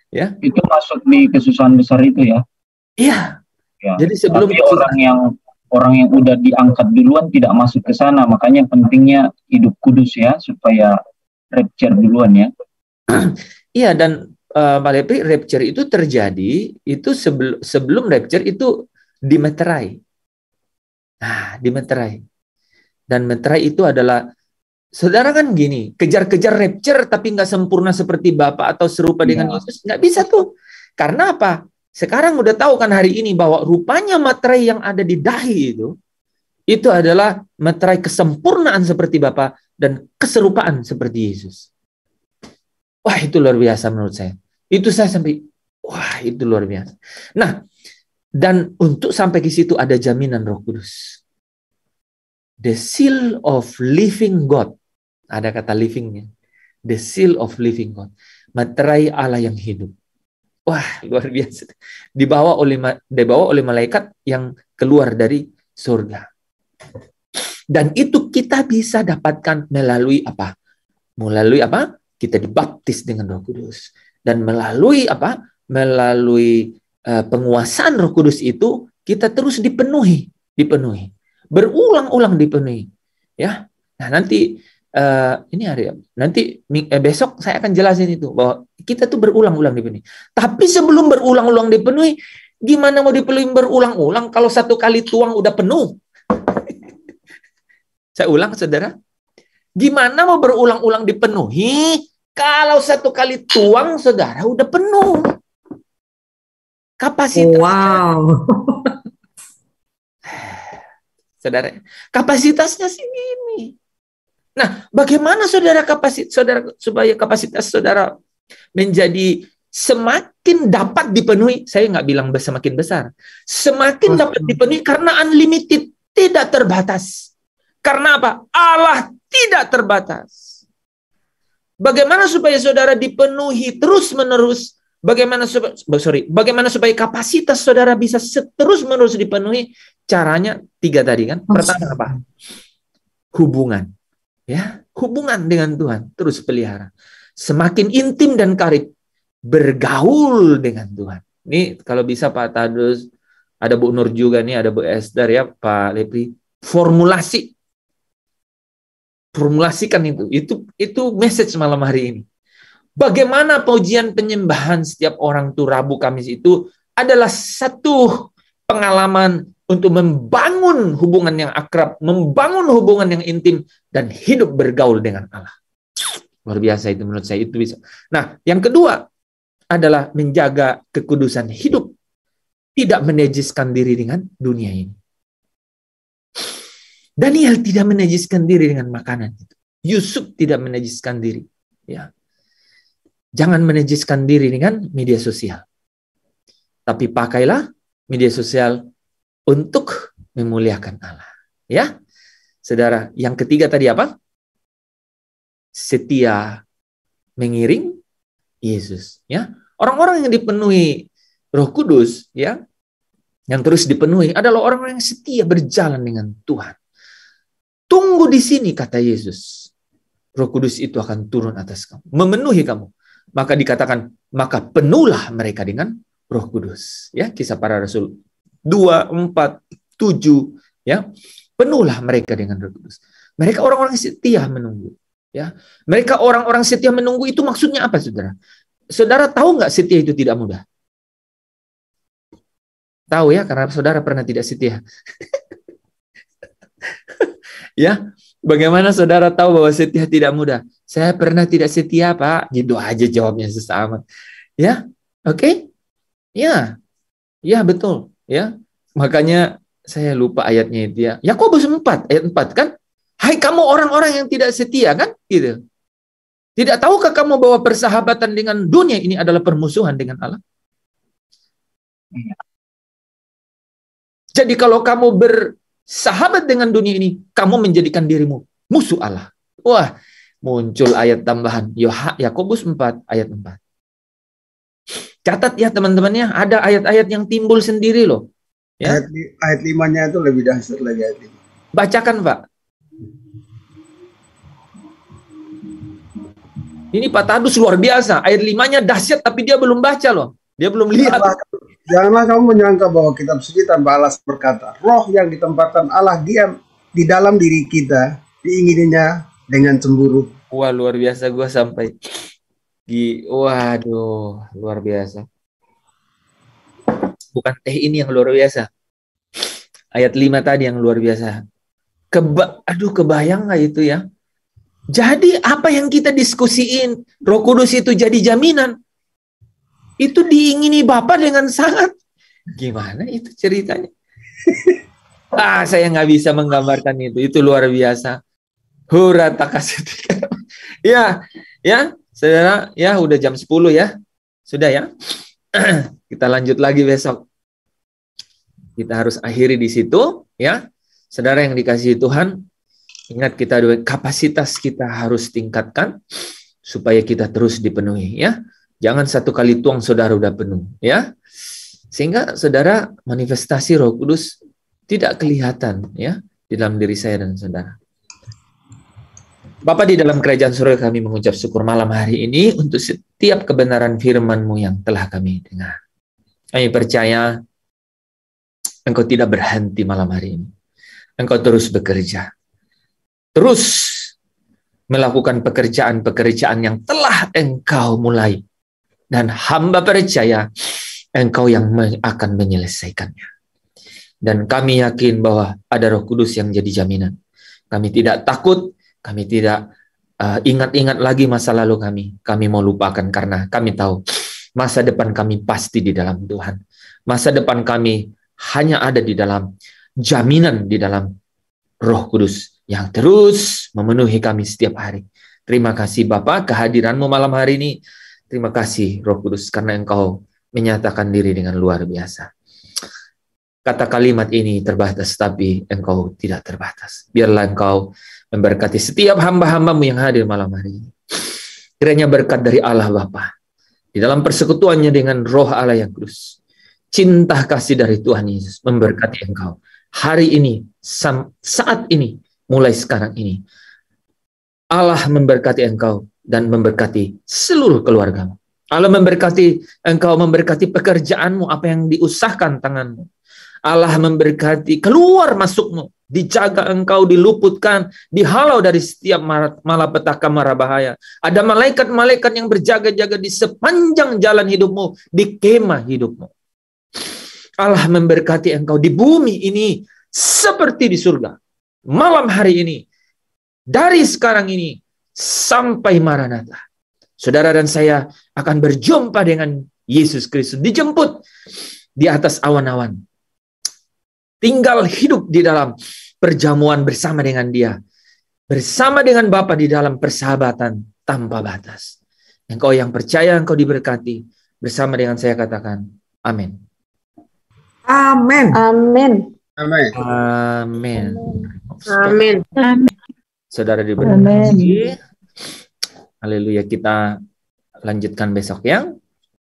Ya. Itu masuk di kesusahan besar itu ya. Iya. Ya. Jadi sebelum orang yang udah diangkat duluan tidak masuk ke sana, makanya pentingnya hidup kudus ya, supaya rapture duluan ya. Iya, dan Pak Lepri, rapture itu terjadi itu sebelum rapture itu dimeterai. Nah, dimeterai. Dan meterai itu adalah, saudara kan gini, kejar-kejar rapture tapi nggak sempurna seperti Bapa atau serupa dengan Yesus, nggak bisa tuh. Karena apa? Sekarang udah tahu kan hari ini bahwa rupanya materai yang ada di dahi itu adalah materai kesempurnaan seperti Bapa dan keserupaan seperti Yesus. Wah, itu luar biasa menurut saya. Itu saya sampai, wah itu luar biasa. Nah, dan untuk sampai ke situ ada jaminan Roh Kudus. The seal of living God. Ada kata livingnya. The seal of living God. Materai Allah yang hidup. Wah, luar biasa. Dibawa oleh malaikat yang keluar dari surga. Dan itu kita bisa dapatkan melalui apa? Melalui apa? Kita dibaptis dengan Roh Kudus. Dan melalui apa? Melalui penguasaan Roh Kudus itu kita terus dipenuhi. Berulang-ulang dipenuhi. Ya. Nah, nanti ini hari nanti besok saya akan jelasin itu bahwa kita tuh berulang-ulang dipenuhi. Tapi sebelum berulang-ulang dipenuhi, gimana mau dipenuhi berulang-ulang kalau satu kali tuang udah penuh? Saya ulang, saudara. Gimana mau berulang-ulang dipenuhi kalau satu kali tuang, saudara, udah penuh? Kapasitas. Wow. Saudara, kapasitasnya segini. Nah, bagaimana saudara supaya kapasitas saudara menjadi semakin dapat dipenuhi? Saya nggak bilang semakin besar. Semakin dapat dipenuhi karena unlimited, tidak terbatas. Karena apa? Allah tidak terbatas. Bagaimana supaya saudara dipenuhi terus-menerus? Bagaimana supaya kapasitas saudara bisa terus-menerus dipenuhi? Caranya 3 tadi kan. Pertama apa? Hubungan. Ya, hubungan dengan Tuhan terus pelihara. Semakin intim dan karib bergaul dengan Tuhan. Ini kalau bisa Pak Tadus, ada Bu Nur juga nih, ada Bu Esther ya, Pak Lepri. Formulasikan itu message malam hari ini. Bagaimana pujian penyembahan setiap orang tuh Rabu Kamis itu adalah satu pengalaman untuk membangun hubungan yang akrab, membangun hubungan yang intim, dan hidup bergaul dengan Allah. Luar biasa itu menurut saya, itu bisa. Nah, yang kedua adalah menjaga kekudusan hidup, tidak menajiskan diri dengan dunia ini. Daniel tidak menajiskan diri dengan makanan itu. Yusuf tidak menajiskan diri. Ya. Jangan menajiskan diri dengan media sosial. Tapi pakailah media sosial untuk memuliakan Allah. Ya, saudara. Yang ketiga tadi apa? Setia mengiring Yesus. Ya, orang-orang yang dipenuhi Roh Kudus, ya, yang terus dipenuhi adalah orang-orang yang setia berjalan dengan Tuhan. Tunggu di sini, kata Yesus. Roh Kudus itu akan turun atas kamu, memenuhi kamu. Maka dikatakan, maka penuhlah mereka dengan Roh Kudus. Ya, Kisah Para Rasul 2, 4, 7, ya. Penuhlah mereka dengan Roh Kudus. Mereka orang-orang setia menunggu, ya. Mereka orang-orang setia menunggu itu maksudnya apa, Saudara? Saudara tahu nggak setia itu tidak mudah? Tahu ya, karena saudara pernah tidak setia. Ya, bagaimana saudara tahu bahwa setia tidak mudah? Saya pernah tidak setia, Pak. Gitu aja jawabnya, susah amat. Ya, oke? Ya, ya betul. Ya, makanya saya lupa ayatnya itu ya. Yakobus 4 ayat 4 kan? Hai kamu orang-orang yang tidak setia kan? Gitu. Tidak tahukah kamu bahwa persahabatan dengan dunia ini adalah permusuhan dengan Allah? Jadi kalau kamu bersahabat dengan dunia ini, kamu menjadikan dirimu musuh Allah. Wah, muncul ayat tambahan. Yakobus 4 ayat 4. Catat ya teman-temannya, ada ayat-ayat yang timbul sendiri loh. Ya. Ayat 5-nya itu lebih dahsyat lagi ayat 5. Bacakan, Pak. Ini Pak Tadus luar biasa. Ayat 5-nya dahsyat tapi dia belum baca loh. Dia belum lihat. Janganlah kamu menyangka bahwa kitab suci tanpa alas berkata, roh yang ditempatkan Allah diam di dalam diri kita, diingininya dengan cemburu. Wah, luar biasa, gue sampai waduh, luar biasa. Bukan ini yang luar biasa. Ayat 5 tadi yang luar biasa. Kebayang nggak itu ya? Jadi apa yang kita diskusiin, Roh Kudus itu jadi jaminan. Itu diingini Bapa dengan sangat. Gimana itu ceritanya? Saya nggak bisa menggambarkan itu. Itu luar biasa. Hura takasetika. Ya, saudara, ya udah jam 10 ya. Sudah ya. Kita lanjut lagi besok. Kita harus akhiri di situ, ya. Saudara yang dikasihi Tuhan, ingat kapasitas kita harus tingkatkan supaya kita terus dipenuhi, ya. Jangan satu kali tuang saudara udah penuh, ya. Sehingga saudara manifestasi Roh Kudus tidak kelihatan, ya, di dalam diri saya dan saudara. Bapa di dalam kerajaan surga, kami mengucap syukur malam hari ini untuk setiap kebenaran firman-Mu yang telah kami dengar. Kami percaya Engkau tidak berhenti malam hari ini. Engkau terus bekerja. Terus melakukan pekerjaan-pekerjaan yang telah Engkau mulai. Dan hamba percaya Engkau yang akan menyelesaikannya. Dan kami yakin bahwa ada Roh Kudus yang jadi jaminan. Kami tidak takut, kami tidak ingat-ingat lagi masa lalu kami. Kami mau lupakan karena kami tahu masa depan kami pasti di dalam Tuhan. Masa depan kami hanya ada di dalam jaminan di dalam Roh Kudus yang terus memenuhi kami setiap hari. Terima kasih Bapa kehadiran-Mu malam hari ini. Terima kasih Roh Kudus karena Engkau menyatakan diri dengan luar biasa. Kata kalimat ini terbatas tapi Engkau tidak terbatas. Biarlah Engkau memberkati setiap hamba-hamba-Mu yang hadir malam hari ini. Kiranya berkat dari Allah Bapa di dalam persekutuannya dengan Roh Allah yang kudus. Cinta kasih dari Tuhan Yesus memberkati engkau hari ini, saat ini, mulai sekarang ini. Allah memberkati engkau dan memberkati seluruh keluargamu. Allah memberkati engkau, memberkati pekerjaanmu, apa yang diusahakan tanganmu. Allah memberkati keluar masukmu, dijaga engkau, diluputkan, dihalau dari setiap malapetaka, mara bahaya. Ada malaikat-malaikat yang berjaga-jaga di sepanjang jalan hidupmu, di kemah hidupmu. Allah memberkati engkau di bumi ini seperti di surga. Malam hari ini, dari sekarang ini sampai Maranatha, saudara dan saya akan berjumpa dengan Yesus Kristus, dijemput di atas awan-awan. Tinggal hidup di dalam perjamuan bersama dengan Dia, bersama dengan Bapa di dalam persahabatan tanpa batas. Engkau yang percaya, engkau diberkati. Bersama dengan saya katakan, amin. Amin. Amin. Amin. Amin. Amin. Saudara diberkati. Haleluya, kita lanjutkan besok ya.